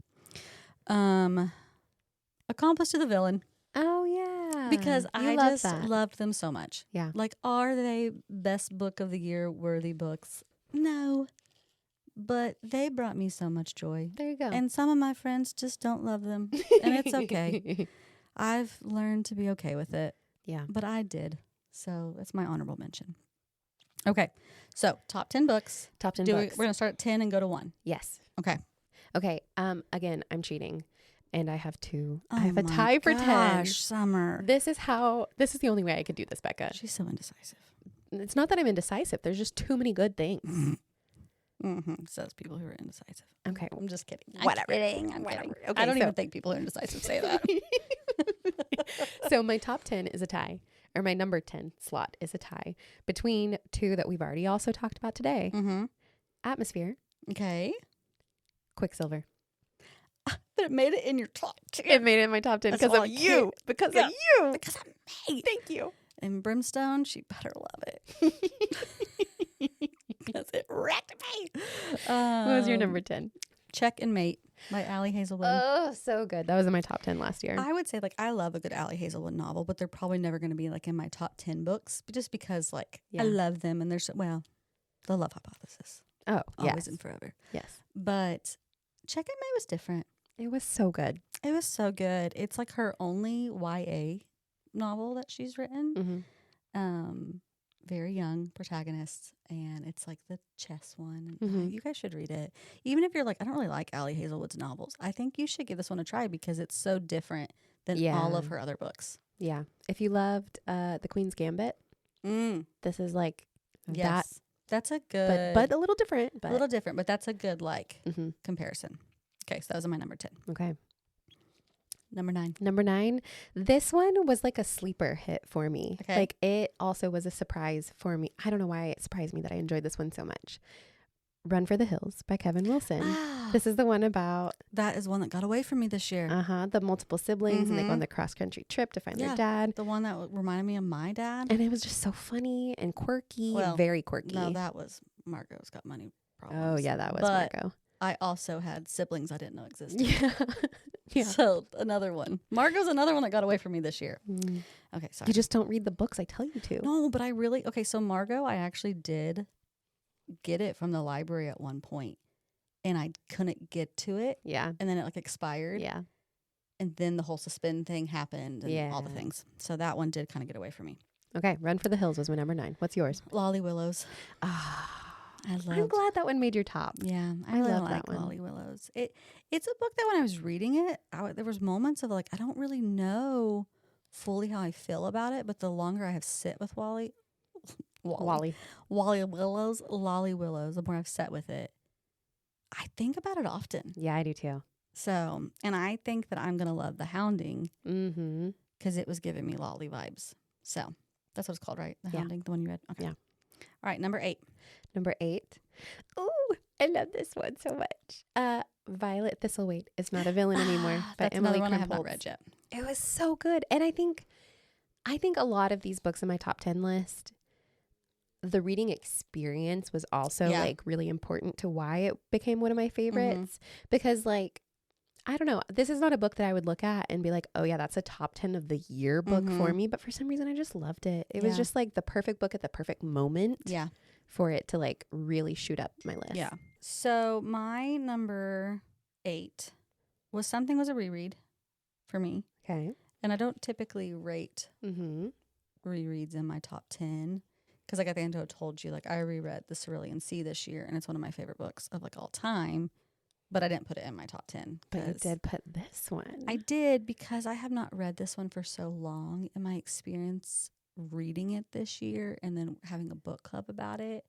Accomplice to the Villain. Oh, yeah. Because I just loved them so much. Yeah. Like, are they best book of the year worthy books? No. But they brought me so much joy. There you go. And some of my friends just don't love them. And it's okay. I've learned to be okay with it. Yeah. But I did. So that's my honorable mention. Okay. So top 10 books. Top 10 books. We're going to start at 10 and go to 1. Yes. Okay. Okay. Again, I'm cheating. And I have 2. Oh I have a tie for 10. Summer. This is the only way I could do this, Beccah. She's so indecisive. It's not that I'm indecisive. There's just too many good things. Says people who are indecisive. Okay. I'm just kidding. Whatever. I'm kidding. Okay, I don't even think people who are indecisive say that. So my top 10 is a tie, or my number 10 slot is a tie between 2 that we've already also talked about today. Atmosphere. Okay. Quicksilver. But it made it in your top 10. It made it in my top 10 because of you. Because of you. Because of me. Thank you. And Brimstone, she better love it. Because it wrecked me. What was your number 10? Check and Mate by Allie Hazelwood. Oh, so good. That was in my top 10 last year. I would say, like, I love a good Allie Hazelwood novel, but they're probably never going to be, like, in my top 10 books, just because, like, I love them, and they're so, well, The Love Hypothesis. Oh, yes. Always and forever. Yes. But Check and Mate was different. It was so good. It was so good. It's, like, her only YA novel that she's written. Very young protagonist, and it's like the chess one. You guys should read it. Even if you're like, I don't really like Allie Hazelwood's novels, I think you should give this one a try because it's so different than all of her other books. Yeah. If you loved The Queen's Gambit, this is like that. That's a good, but a little different. But a little different, but that's a good like comparison. Okay, so that was my number 10. Okay. Number 9. Number 9, this one was like a sleeper hit for me. Okay. Like it also was a surprise for me. I don't know why it surprised me that I enjoyed this one so much. Run for the Hills by Kevin Wilson. This is the one about... That is one that got away from me this year. The multiple siblings and they go on the cross-country trip to find their dad. The one that reminded me of my dad. And it was just so funny and quirky. Well, very quirky. No, that was Margot's Got Money Problems. Oh, yeah, that was but Margot. I also had siblings I didn't know existed. Yeah. So another one. Margot's another one that got away from me this year. Okay, sorry. You just don't read the books I tell you to. No, but I really... Okay, so Margot, I actually did get it from the library at one point, and I couldn't get to it. Yeah. And then it like expired. Yeah. And then the whole suspend thing happened and all the things. So that one did kind of get away from me. Okay, Run for the Hills was my number 9. What's yours? Lolly Willows. I'm glad that one made your top. Yeah, I love like that one. Lolly Willows. It's a book that when I was reading it, there was moments of like, I don't really know fully how I feel about it, but the longer I have sit with Lolly Willows, the more I've sat with it, I think about it often. Yeah, I do too. So, and I think that I'm going to love The Hounding because it was giving me Lolly vibes. So, that's what it's called, right? The Hounding, the one you read? Okay. Yeah. All right, number 8. Number 8. Ooh, I love this one so much. Violet Thistlewaite is Not a Villain Anymore by That's Emily another one I have not Krimpholtz. read yet. It was so good. And I think a lot of these books in my top 10 list, the reading experience was also like really important to why it became one of my favorites. Because like, I don't know, this is not a book that I would look at and be like, oh yeah, that's a top 10 of the year book for me. But for some reason, I just loved it. It was just like the perfect book at the perfect moment for it to like really shoot up my list. Yeah. So my number 8 was a reread for me. Okay. And I don't typically rate rereads in my top 10. Because like I think I told you, like I reread The Cerulean Sea this year, and it's one of my favorite books of like all time. But I didn't put it in my top 10. But you did put this one. I did because I have not read this one for so long. And my experience reading it this year and then having a book club about it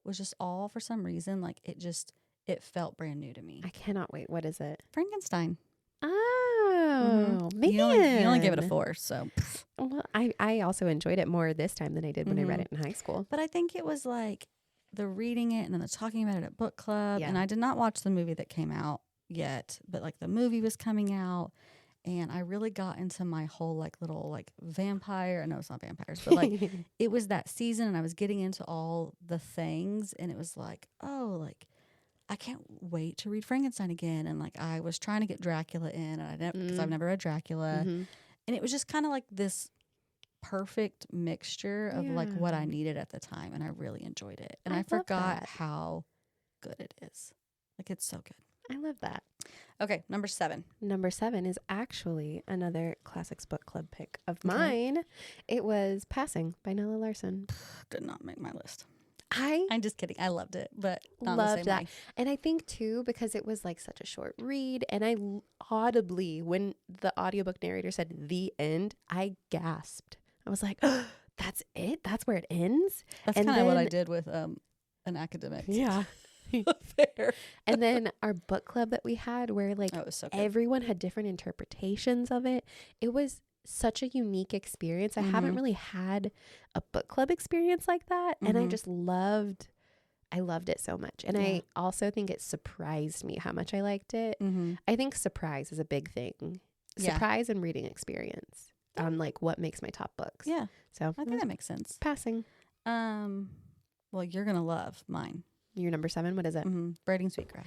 was just all for some reason. Like it felt brand new to me. I cannot wait. What is it? Frankenstein. Oh, man. You only gave it a 4. So, well, I also enjoyed it more this time than I did when I read it in high school. But I think it was like the reading it and then the talking about it at book club. Yeah. And I did not watch the movie that came out yet, but like the movie was coming out, and I really got into my whole like little like vampire. I know it's not vampires, but like it was that season, and I was getting into all the things, and it was like, oh, like I can't wait to read Frankenstein again. And like I was trying to get Dracula in, and I didn't because I've never read Dracula, and it was just kind of like this perfect mixture of like what I needed at the time, and I really enjoyed it. And I forgot how good it is. Like it's so good. I love that. Okay, number 7. Number 7 is actually another Classics Book Club pick of mine. It was Passing by Nella Larson. Did not make my list. I'm just kidding. I loved it, but not loved the same that. way. And I think too, because it was like such a short read, and I audibly, when the audiobook narrator said the end, I gasped. I was like, oh, that's it? That's where it ends? That's kind of what I did with an academic. Yeah. Fair. And then our book club that we had, where like it was so good. everyone had different interpretations of it. It was such a unique experience. I haven't really had a book club experience like that. And I just loved it so much. And I also think it surprised me how much I liked it. I think surprise is a big thing. Surprise and reading experience on like what makes my top books. Yeah. So I think that makes sense. Passing. Well, you're going to love mine. Your number 7, what is it? Braiding Sweetgrass.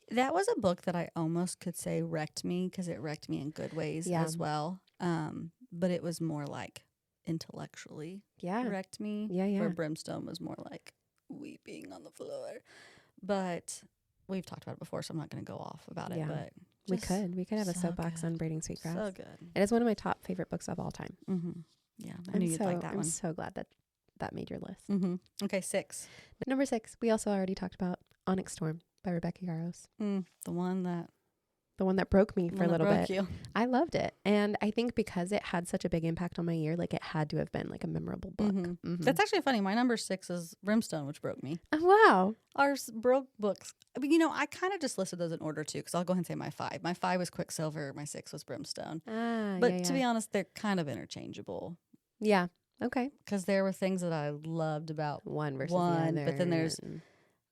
That was a book that I almost could say wrecked me, because it wrecked me in good ways as well. But it was more like intellectually wrecked me. Yeah. Where Brimstone was more like weeping on the floor. But we've talked about it before, so I'm not going to go off about it. But we could have a soapbox on Braiding Sweetgrass. So good. It is one of my top favorite books of all time. Yeah, I knew you'd like that one. I'm so glad that made your list. Okay, 6. Number 6, we also already talked about Onyx Storm by Rebecca Yarros. The one that broke me for a little bit. You. I loved it. And I think because it had such a big impact on my year, like it had to have been like a memorable book. That's actually funny. My number 6 is Brimstone, which broke me. Oh, wow. Ours broke books. I mean, I kind of just listed those in order too, because I'll go ahead and say my 5. My 5 was Quicksilver. My 6 was Brimstone. But to be honest, they're kind of interchangeable. Yeah. Okay. Because there were things that I loved about one versus one, the other. but then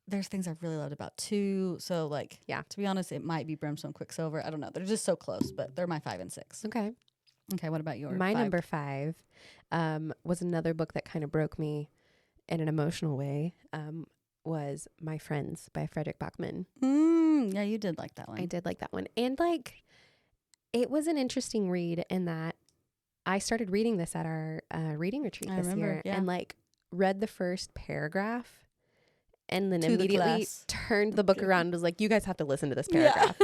there's things I really loved about 2. So to be honest, it might be Brimstone, Quicksilver. I don't know. They're just so close, but they're my 5 and 6. Okay. Okay. What about yours? My number 5 was another book that kind of broke me in an emotional way. Was My Friends by Frederick Bachman. Yeah, you did like that one. I did like that one. And it was an interesting read in that I started reading this at our reading retreat this year and read the first paragraph and then immediately turned the book around and was like, you guys have to listen to this paragraph.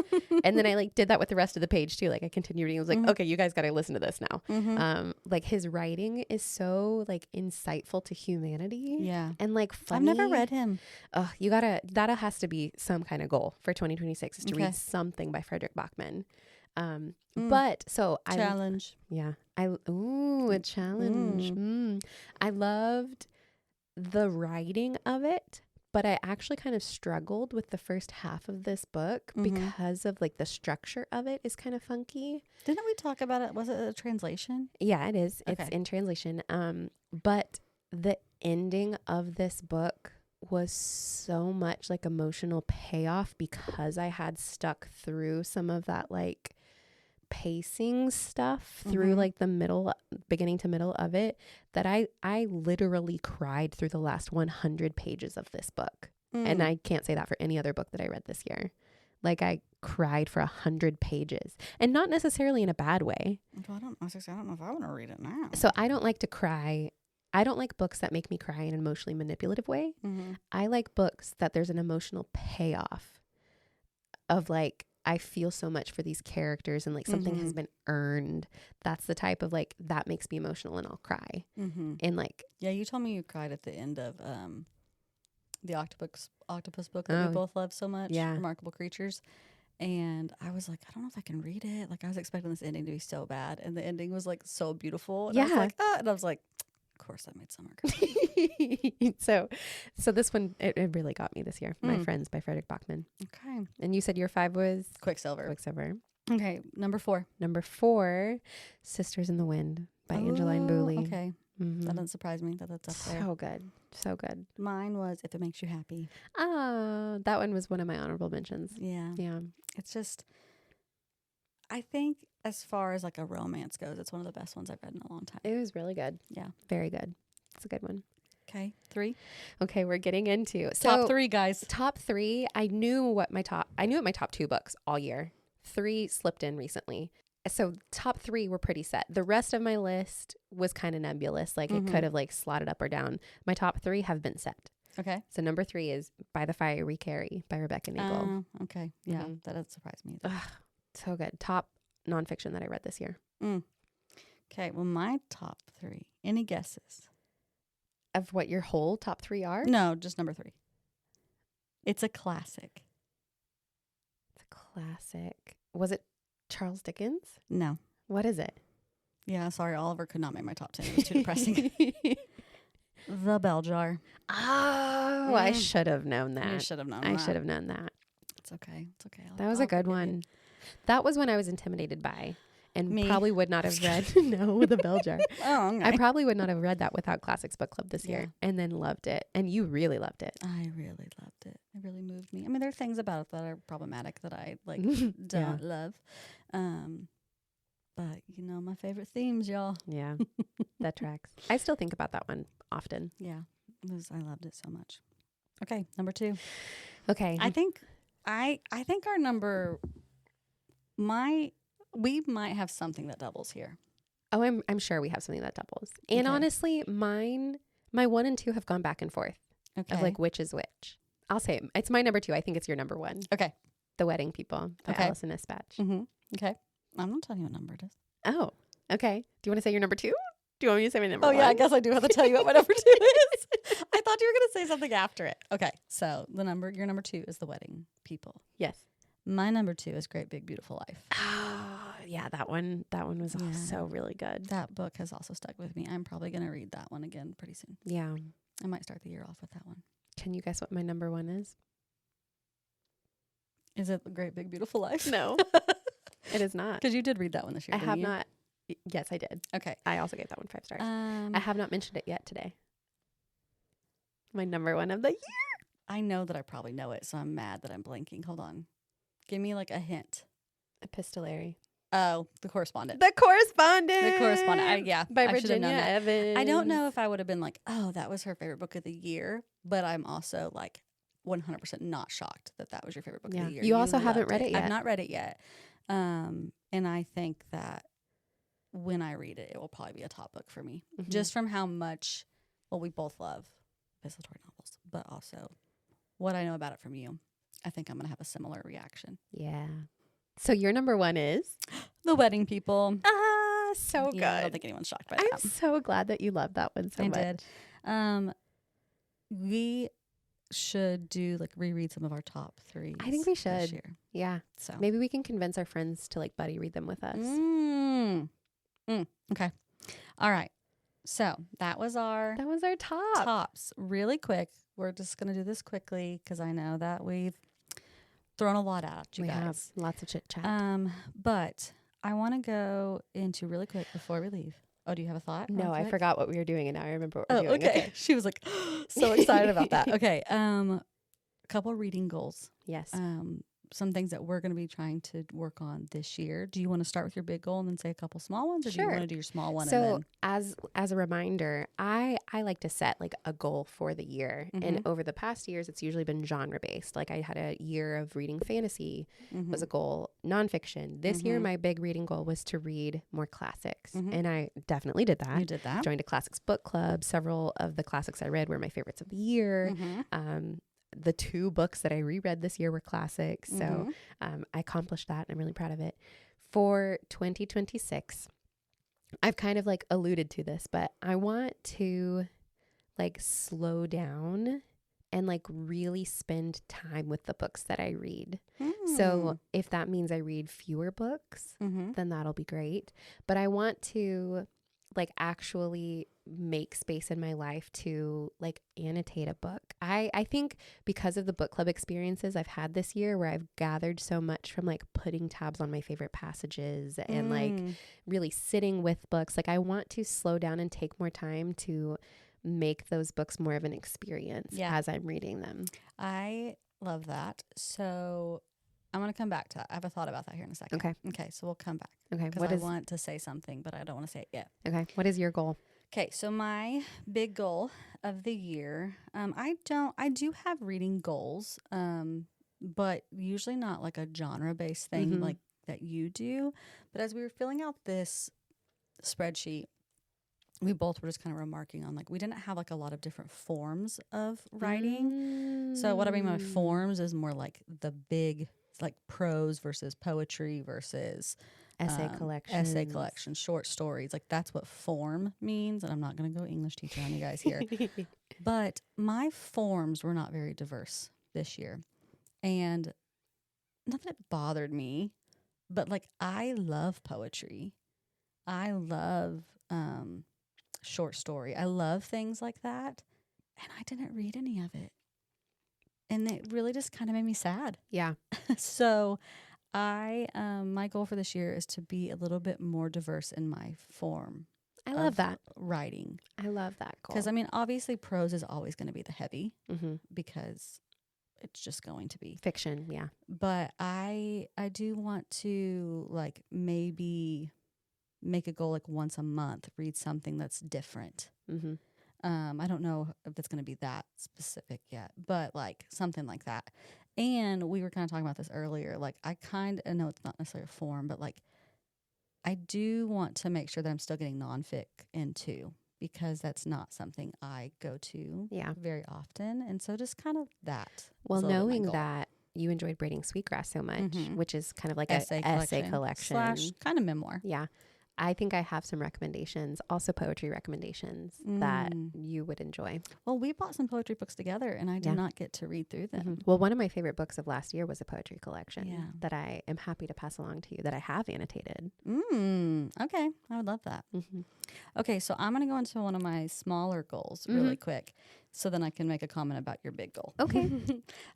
And then I did that with the rest of the page too. I continued reading. I was like, okay, you guys got to listen to this now. His writing is so insightful to humanity. Yeah. And funny. I've never read him. Oh, that has to be some kind of goal for 2026 is to read something by Frederick Bachman. But so challenge. A challenge. I loved the writing of it, but I actually kind of struggled with the first half of this book because of the structure of it is kind of funky. Didn't we talk about it? Was it a translation? Yeah, it is. Okay. It's in translation. But the ending of this book was so much emotional payoff because I had stuck through some of that pacing stuff through the beginning to middle of it that I literally cried through the last 100 pages of this book. And I can't say that for any other book that I read this year. I cried for 100 pages and not necessarily in a bad way. Well, I don't know if I want to read it now. So I don't like to cry. I don't like books that make me cry in an emotionally manipulative way. I like books that there's an emotional payoff of I feel so much for these characters and something has been earned. That's the type of that makes me emotional and I'll cry. And yeah, you told me you cried at the end of the octopus book that we both love so much. Yeah. Remarkable Creatures. And I was like, I don't know if I can read it. I was expecting this ending to be so bad, and the ending was so beautiful. And I was like, and I was like, of course that made Summer cry. So this one it really got me this year. My Friends by Frederick Bachman. Okay. And you said your 5 was Quicksilver. Okay, number 4. Number 4, Sisters in the Wind by Angeline Boulley. Okay. That doesn't surprise me that that's up there. So good. Mine was If It Makes You Happy. That one was one of my honorable mentions. Yeah. It's just, I think as far as a romance goes, it's one of the best ones I've read in a long time. It was really good. Yeah. Very good. It's a good one. Okay. 3. Okay, we're getting into top 3, guys. Top 3. I knew what my top 2 books all year. 3 slipped in recently. So top 3 were pretty set. The rest of my list was kind of nebulous. It could have slotted up or down. My top 3 have been set. Okay. So number 3 is By the Fire We Carry by Rebecca Nagle. Okay. Yeah. That doesn't surprise me either. So good. Top nonfiction that I read this year. Okay. Well, my top 3. Any guesses? Of what your whole top 3 are? No, just number 3. It's a classic. Was it Charles Dickens? No. What is it? Yeah, sorry, Oliver could not make my top 10. It was too depressing. The Bell Jar. Oh, I should have known that. You should have known I should have known that. It's okay. That was a good one. That was one I was intimidated by and probably would not have read. No, The Bell Jar. Oh, okay. I probably would not have read that without Classics Book Club this year and then loved it. And you really loved it. I really loved it. It really moved me. I mean, there are things about it that are problematic that I don't love. But my favorite themes, y'all. Yeah, that tracks. I still think about that one often. Yeah, I loved it so much. Okay, number 2. Okay, I think our number we might have something that doubles here. Oh, I'm sure we have something that doubles. And honestly, my 1 and 2 have gone back and forth of which is which. I'll say it's my number 2. I think it's your number 1. Okay, The Wedding People by Alison Dispatch. Okay. I'm not telling you what number it is. Oh, okay. Do you want to say your number 2? Do you want me to say my number 1? Oh, yeah, I guess I do have to tell you what my number 2 is. I thought you were going to say something after it. Okay, so your number 2 is The Wedding People. Yes. My number 2 is Great Big Beautiful Life. Oh, Yeah, that one was also really good. That book has also stuck with me. I'm probably going to read that one again pretty soon. Yeah. I might start the year off with that one. Can you guess what my number 1 is? Is it The Great Big Beautiful Life? No, it is not. Because you did read that one this year, I didn't have you? not. Yes, I did. Okay. I also gave that one 5 stars. I have not mentioned it yet today. My number 1 of the year. I know that I probably know it, so I'm mad that I'm blanking. Hold on. Give me like a hint. Epistolary. Oh, The Correspondent. The Correspondent. The Correspondent. By I should have Virginia known that. Evans. I don't know if I would have been like, oh, that was her favorite book of the year, but I'm also like 100% not shocked that that was your favorite book of the year. You also haven't loved read it yet. I've not read it yet. And I think that when I read it, it will probably be a top book for me. Mhm. Just from how much, well, we both love epistolary novels, but also what I know about it from you. I think I'm going to have a similar reaction. Yeah. So your number 1 is? The Wedding People. So good. I don't think anyone's shocked by I'm that. so glad that you loved that one so much. I did. We should do like reread some of our top 3. I think we this should. year. Yeah. So Maybe we can convince our friends to like buddy read them with us. Okay. All right. So that was our That was our top. tops. Really quick. We're just gonna do this quickly because I know that we've thrown a lot at you We guys. have lots of chit chat. But I want to go into really quick before we leave. Oh, do you have a thought? No, real I quick? forgot what we were doing, and now I remember what we're Oh, doing. okay. She was like so excited about that. Okay. A couple reading goals. Yes. Some things that we're going to be trying to work on this year. Do you want to start with your big goal and then say a couple small ones, or do you Sure. want to do your small one? So and then as a reminder, I like to set like a goal for the year. And over the past years, it's usually been genre based. Like I had a year of reading fantasy was a goal, nonfiction. This year, my big reading goal was to read more classics. And I definitely did that. you did that. Joined a classics book club. Several of the classics I read were my favorites of the year. The 2 books that I reread this year were classics. So I accomplished that and I'm really proud of it. For 2026, I've kind of like alluded to this, but I want to like slow down and like really spend time with the books that I read. So if that means I read fewer books, then that'll be great. But I want to like actually make space in my life to like annotate a book. I think because of the book club experiences I've had this year where I've gathered so much from like putting tabs on my favorite passages and like really sitting with books, like I want to slow down and take more time to make those books more of an experience as I'm reading them. I love that. So I'm going to come back to that. I have a thought about that here in a second. Okay. So we'll come back. Okay. Because I want to say something, but I don't want to say it yet. Okay. What is your goal? Okay. So my big goal of the year, I do have reading goals, but usually not like a genre-based thing like that you do. But as we were filling out this spreadsheet, we both were just kind of remarking on like we didn't have like a lot of different forms of writing. So what I mean by forms is more like the big like prose versus poetry versus essay collection, short stories. Like that's what form means. And I'm not going to go English teacher on you guys here. But my forms were not very diverse this year. And not that it bothered me, but like I love poetry. I love short story. I love things like that. And I didn't read any of it. And it really just kind of made me sad. Yeah. So my goal for this year is to be a little bit more diverse in my form. I love that. Writing. I love that goal. Because, I mean, obviously prose is always going to be the heavy because it's just going to be. Fiction, yeah. But I do want to, like, maybe make a goal, like, once a month, read something that's different. I don't know if it's going to be that specific yet, but, like, something like that. And we were kind of talking about this earlier. Like, I know it's not necessarily a form, but, like, I do want to make sure that I'm still getting nonfic into because that's not something I go to very often. And so just kind of that. Well, knowing that you enjoyed Braiding Sweetgrass so much, which is kind of like an essay collection. / kind of memoir. Yeah. I think I have some recommendations, also poetry recommendations that you would enjoy. Well, we bought some poetry books together and I did not get to read through them. Well, one of my favorite books of last year was a poetry collection that I am happy to pass along to you that I have annotated. Okay. I would love that. Okay. So I'm going to go into one of my smaller goals really quick so then I can make a comment about your big goal. Okay.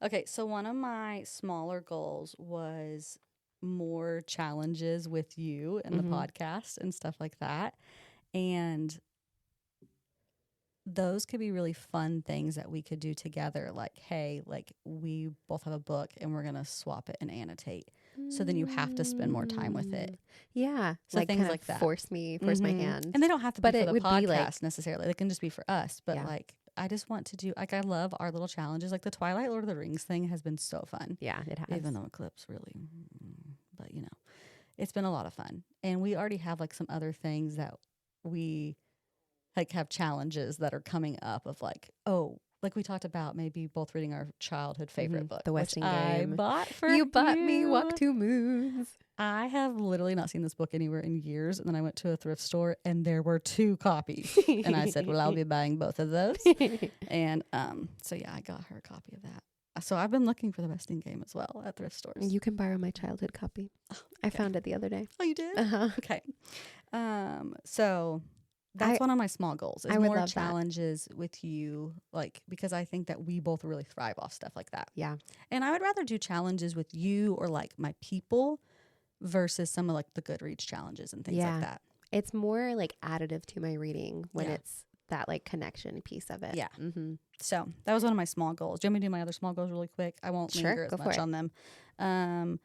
Okay. So one of my smaller goals was more challenges with you and the podcast and stuff like that. And those could be really fun things that we could do together. Like, hey, like we both have a book and we're going to swap it and annotate. So then you have to spend more time with it. Yeah. So like things like that. Force my hand. And they don't have to be for the podcast like, necessarily. They can just be for us. But like, I just want to do, like, I love our little challenges. Like the Twilight Lord of the Rings thing has been so fun. Yeah, it has. Even though Eclipse really, but you know, it's been a lot of fun. And we already have like some other things that we like have challenges that are coming up of like, oh, like we talked about maybe both reading our childhood favorite book. The Westing Game. I bought for you. Bought me Walk Two Moons. I have literally not seen this book anywhere in years. And then I went to a thrift store and there were 2 copies. And I said, well, I'll be buying both of those. And so yeah, I got her a copy of that. So I've been looking for the Westing Game as well at thrift stores. You can borrow my childhood copy. I found it the other day. Oh, you did? Okay. So that's one of my small goals. Is more challenges with you, like, because I think that we both really thrive off stuff like that. Yeah. And I would rather do challenges with you or like my people versus some of like the Goodreads challenges and things like that. It's more like additive to my reading when it's that like connection piece of it. Yeah. So that was one of my small goals. Do you want me to do my other small goals really quick? I won't linger as much on them.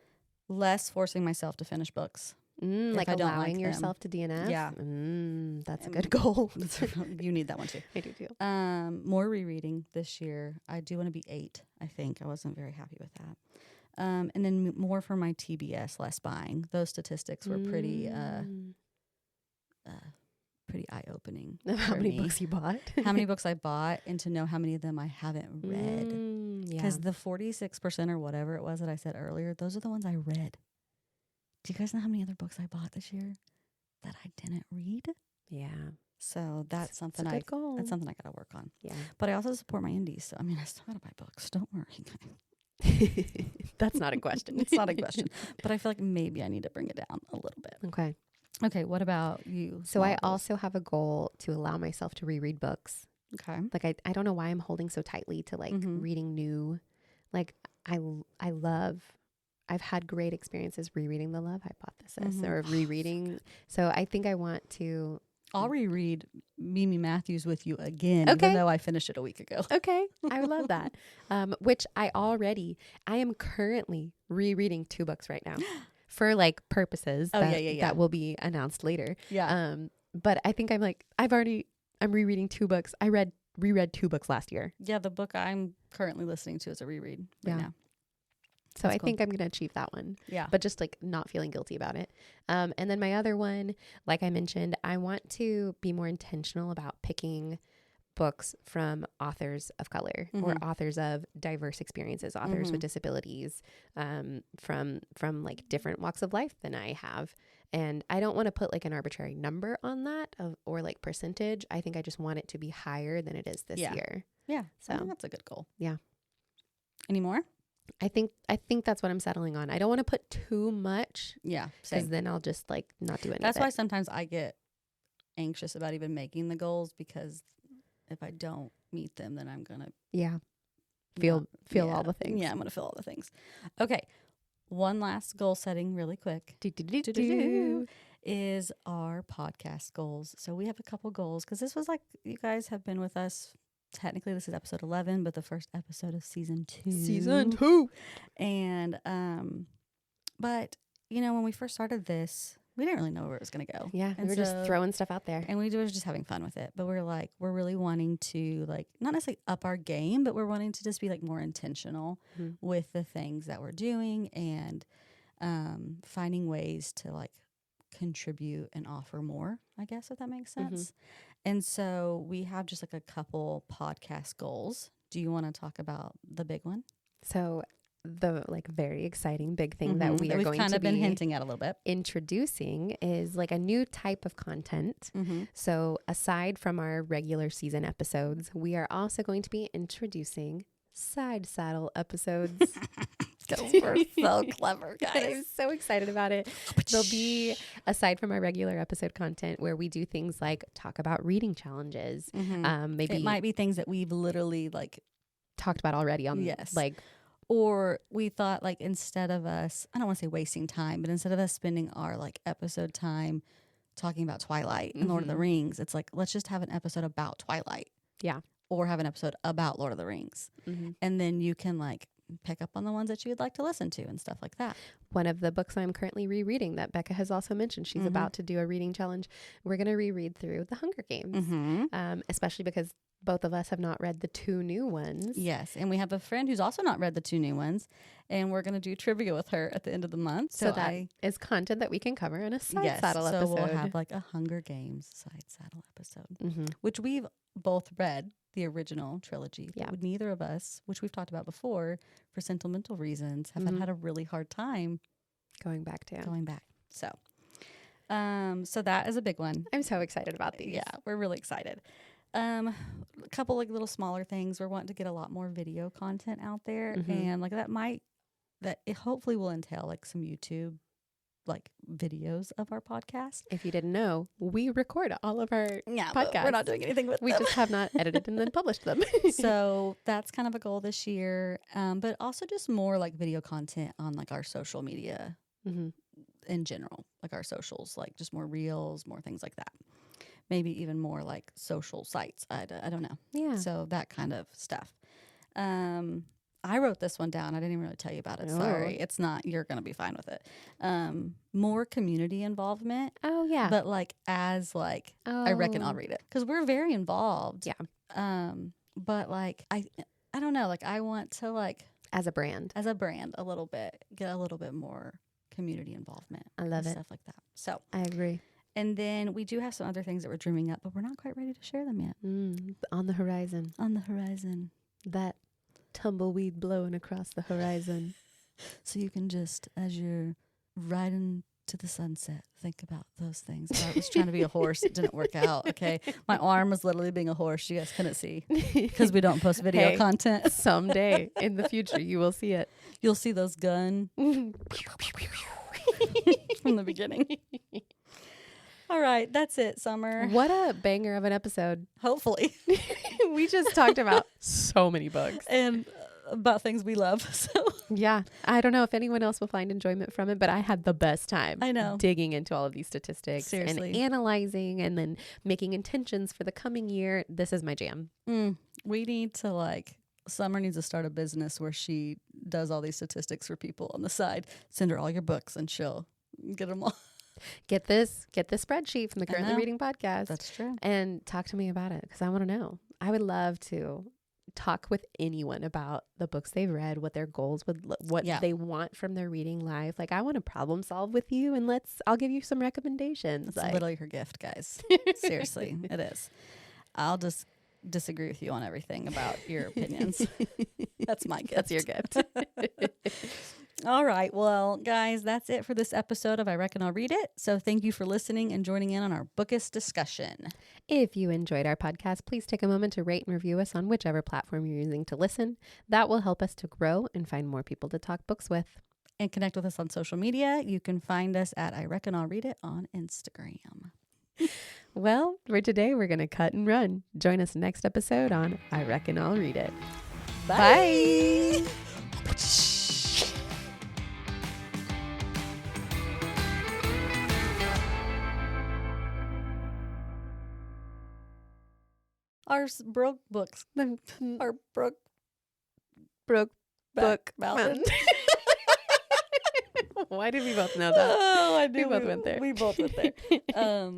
Less forcing myself to finish books. Like allowing yourself to DNF? Yeah. That's a good goal. You need that one too. I do too. More rereading this year. I do want to be 8, I think. I wasn't very happy with that. And then more for my TBS, less buying. Those statistics were pretty eye-opening. How many books you bought? How many books I bought, and to know how many of them I haven't read. Because the 46% or whatever it was that I said earlier, those are the ones I read. Do you guys know how many other books I bought this year that I didn't read? Yeah. So that's something that's something I got to work on. Yeah. But I also support my indies. So I mean, I still got to buy books. Don't worry. That's not a question. It's not a question. But I feel like maybe I need to bring it down a little bit. Okay. What about you? So I also have a goal to allow myself to reread books. Okay. Like I don't know why I'm holding so tightly to like reading new. Like I've had great experiences rereading The Love Hypothesis or rereading. So I think I want to. I'll reread Mimi Matthews with you again, even though I finished it a week ago. Okay. I would love that. Which I am currently rereading 2 books right now for like purposes that will be announced later. Yeah. But I think I'm rereading 2 books. I reread 2 books last year. Yeah. The book I'm currently listening to is a reread right now. So I think I'm going to achieve that one. Yeah. But just like not feeling guilty about it. And then my other one, like I mentioned, I want to be more intentional about picking books from authors of color or authors of diverse experiences, authors with disabilities, from like different walks of life than I have. And I don't want to put like an arbitrary number on that or like percentage. I think I just want it to be higher than it is this year. Yeah. So I think that's a good goal. Yeah. Any more? I think that's what I'm settling on. I don't want to put too much. Yeah. Because then I'll just like not do anything. That's why sometimes I get anxious about even making the goals, because if I don't meet them, then I'm going to feel all the things. Yeah, I'm going to feel all the things. Okay. One last goal setting really quick is our podcast goals. So we have a couple goals, because this was like, you guys have been with us. Technically, this is episode 11, but the first episode of season 2. And, but, you know, when we first started this, we didn't really know where it was going to go. Yeah, we were just throwing stuff out there. And we were just having fun with it. But we're really wanting to, like, not necessarily up our game, but we're wanting to just be, like, more intentional with the things that we're doing and finding ways to, like, contribute and offer more, I guess, if that makes sense. And so we have just like a couple podcast goals. Do you want to talk about the big one? So the like very exciting big thing that we are going kind to of be been hinting at a little bit. introducing is like a new type of content. So aside from our regular season episodes, we are also going to be introducing side saddle episodes. We're so clever, And guys. I'm so excited about it. There'll be, aside from our regular episode content, where we do things like talk about reading challenges. Maybe It might be things that we've literally like talked about already on like, or we thought like instead of us, I don't want to say wasting time, but instead of us spending our like episode time talking about Twilight and Lord of the Rings, it's like, let's just have an episode about Twilight. Yeah. Or have an episode about Lord of the Rings. And then you can like pick up on the ones that you would like to listen to and stuff like that. One of the books I'm currently rereading that Beccah has also mentioned, she's about to do a reading challenge. We're going to reread through The Hunger Games, especially because both of us have not read the 2 new ones. Yes. And we have a friend who's also not read the 2 new ones. And we're going to do trivia with her at the end of the month. So that is content that we can cover in a side saddle episode. So we'll have like a Hunger Games side saddle episode, which we've both read the original trilogy. Yeah. But neither of us, which we've talked about before, for sentimental reasons, have had a really hard time going back. So, so that is a big one. I'm so excited about these. Yeah, we're really excited. A couple like little smaller things. We're wanting to get a lot more video content out there, and like that it hopefully will entail like some YouTube like videos of our podcast. If you didn't know, we record all of our podcasts. We're not doing anything with them. We just have not edited and then published them. So that's kind of a goal this year. But also just more like video content on like our social media in general, like our socials, like just more reels, more things like that. Maybe even more like social sites. I don't know. Yeah. So that kind of stuff. I wrote this one down. I didn't even really tell you about it. Sorry. It's not, you're going to be fine with it. More community involvement. Oh, yeah. But like as like, I reckon I'll read it. Because we're very involved. Yeah. But like, I don't know. Like I want to like. As a brand a little bit, get a little bit more community involvement. I love it. Stuff like that. So. I agree. And then we do have some other things that we're dreaming up, but we're not quite ready to share them yet. On the horizon. On the horizon. That tumbleweed blowing across the horizon. So you can just, as you're riding to the sunset, think about those things. I was trying to be a horse. It didn't work out, okay? My arm was literally being a horse. You guys couldn't see because we don't post video content. Someday in the future, you will see it. You'll see those gun from the beginning. All right, that's it, Summer. What a banger of an episode. Hopefully. We just talked about so many books. And about things we love. So yeah, I don't know if anyone else will find enjoyment from it, but I had the best time. I know. Digging into all of these statistics. Seriously. And analyzing and then making intentions for the coming year. This is my jam. We need to like, Summer needs to start a business where she does all these statistics for people on the side. Send her all your books and she'll get them all. Get this spreadsheet from the Currently Reading podcast. That's true. And talk to me about it because I want to know. I would love to talk with anyone about the books they've read, what their goals what they want from their reading life. Like I want to problem solve with you and I'll give you some recommendations. It's literally her gift, guys. Seriously, it is. I'll just disagree with you on everything about your opinions. That's my gift. That's your gift. All right. Well, guys, that's it for this episode of I Reckon I'll Read It. So thank you for listening and joining in on our bookish discussion. If you enjoyed our podcast, please take a moment to rate and review us on whichever platform you're using to listen. That will help us to grow and find more people to talk books with. And connect with us on social media. You can find us at I Reckon I'll Read It on Instagram. Well, for today, we're going to cut and run. Join us next episode on I Reckon I'll Read It. Bye. Our broke books are broke book mountain. Why did we both know that? Oh, I knew we both went there. We both went there.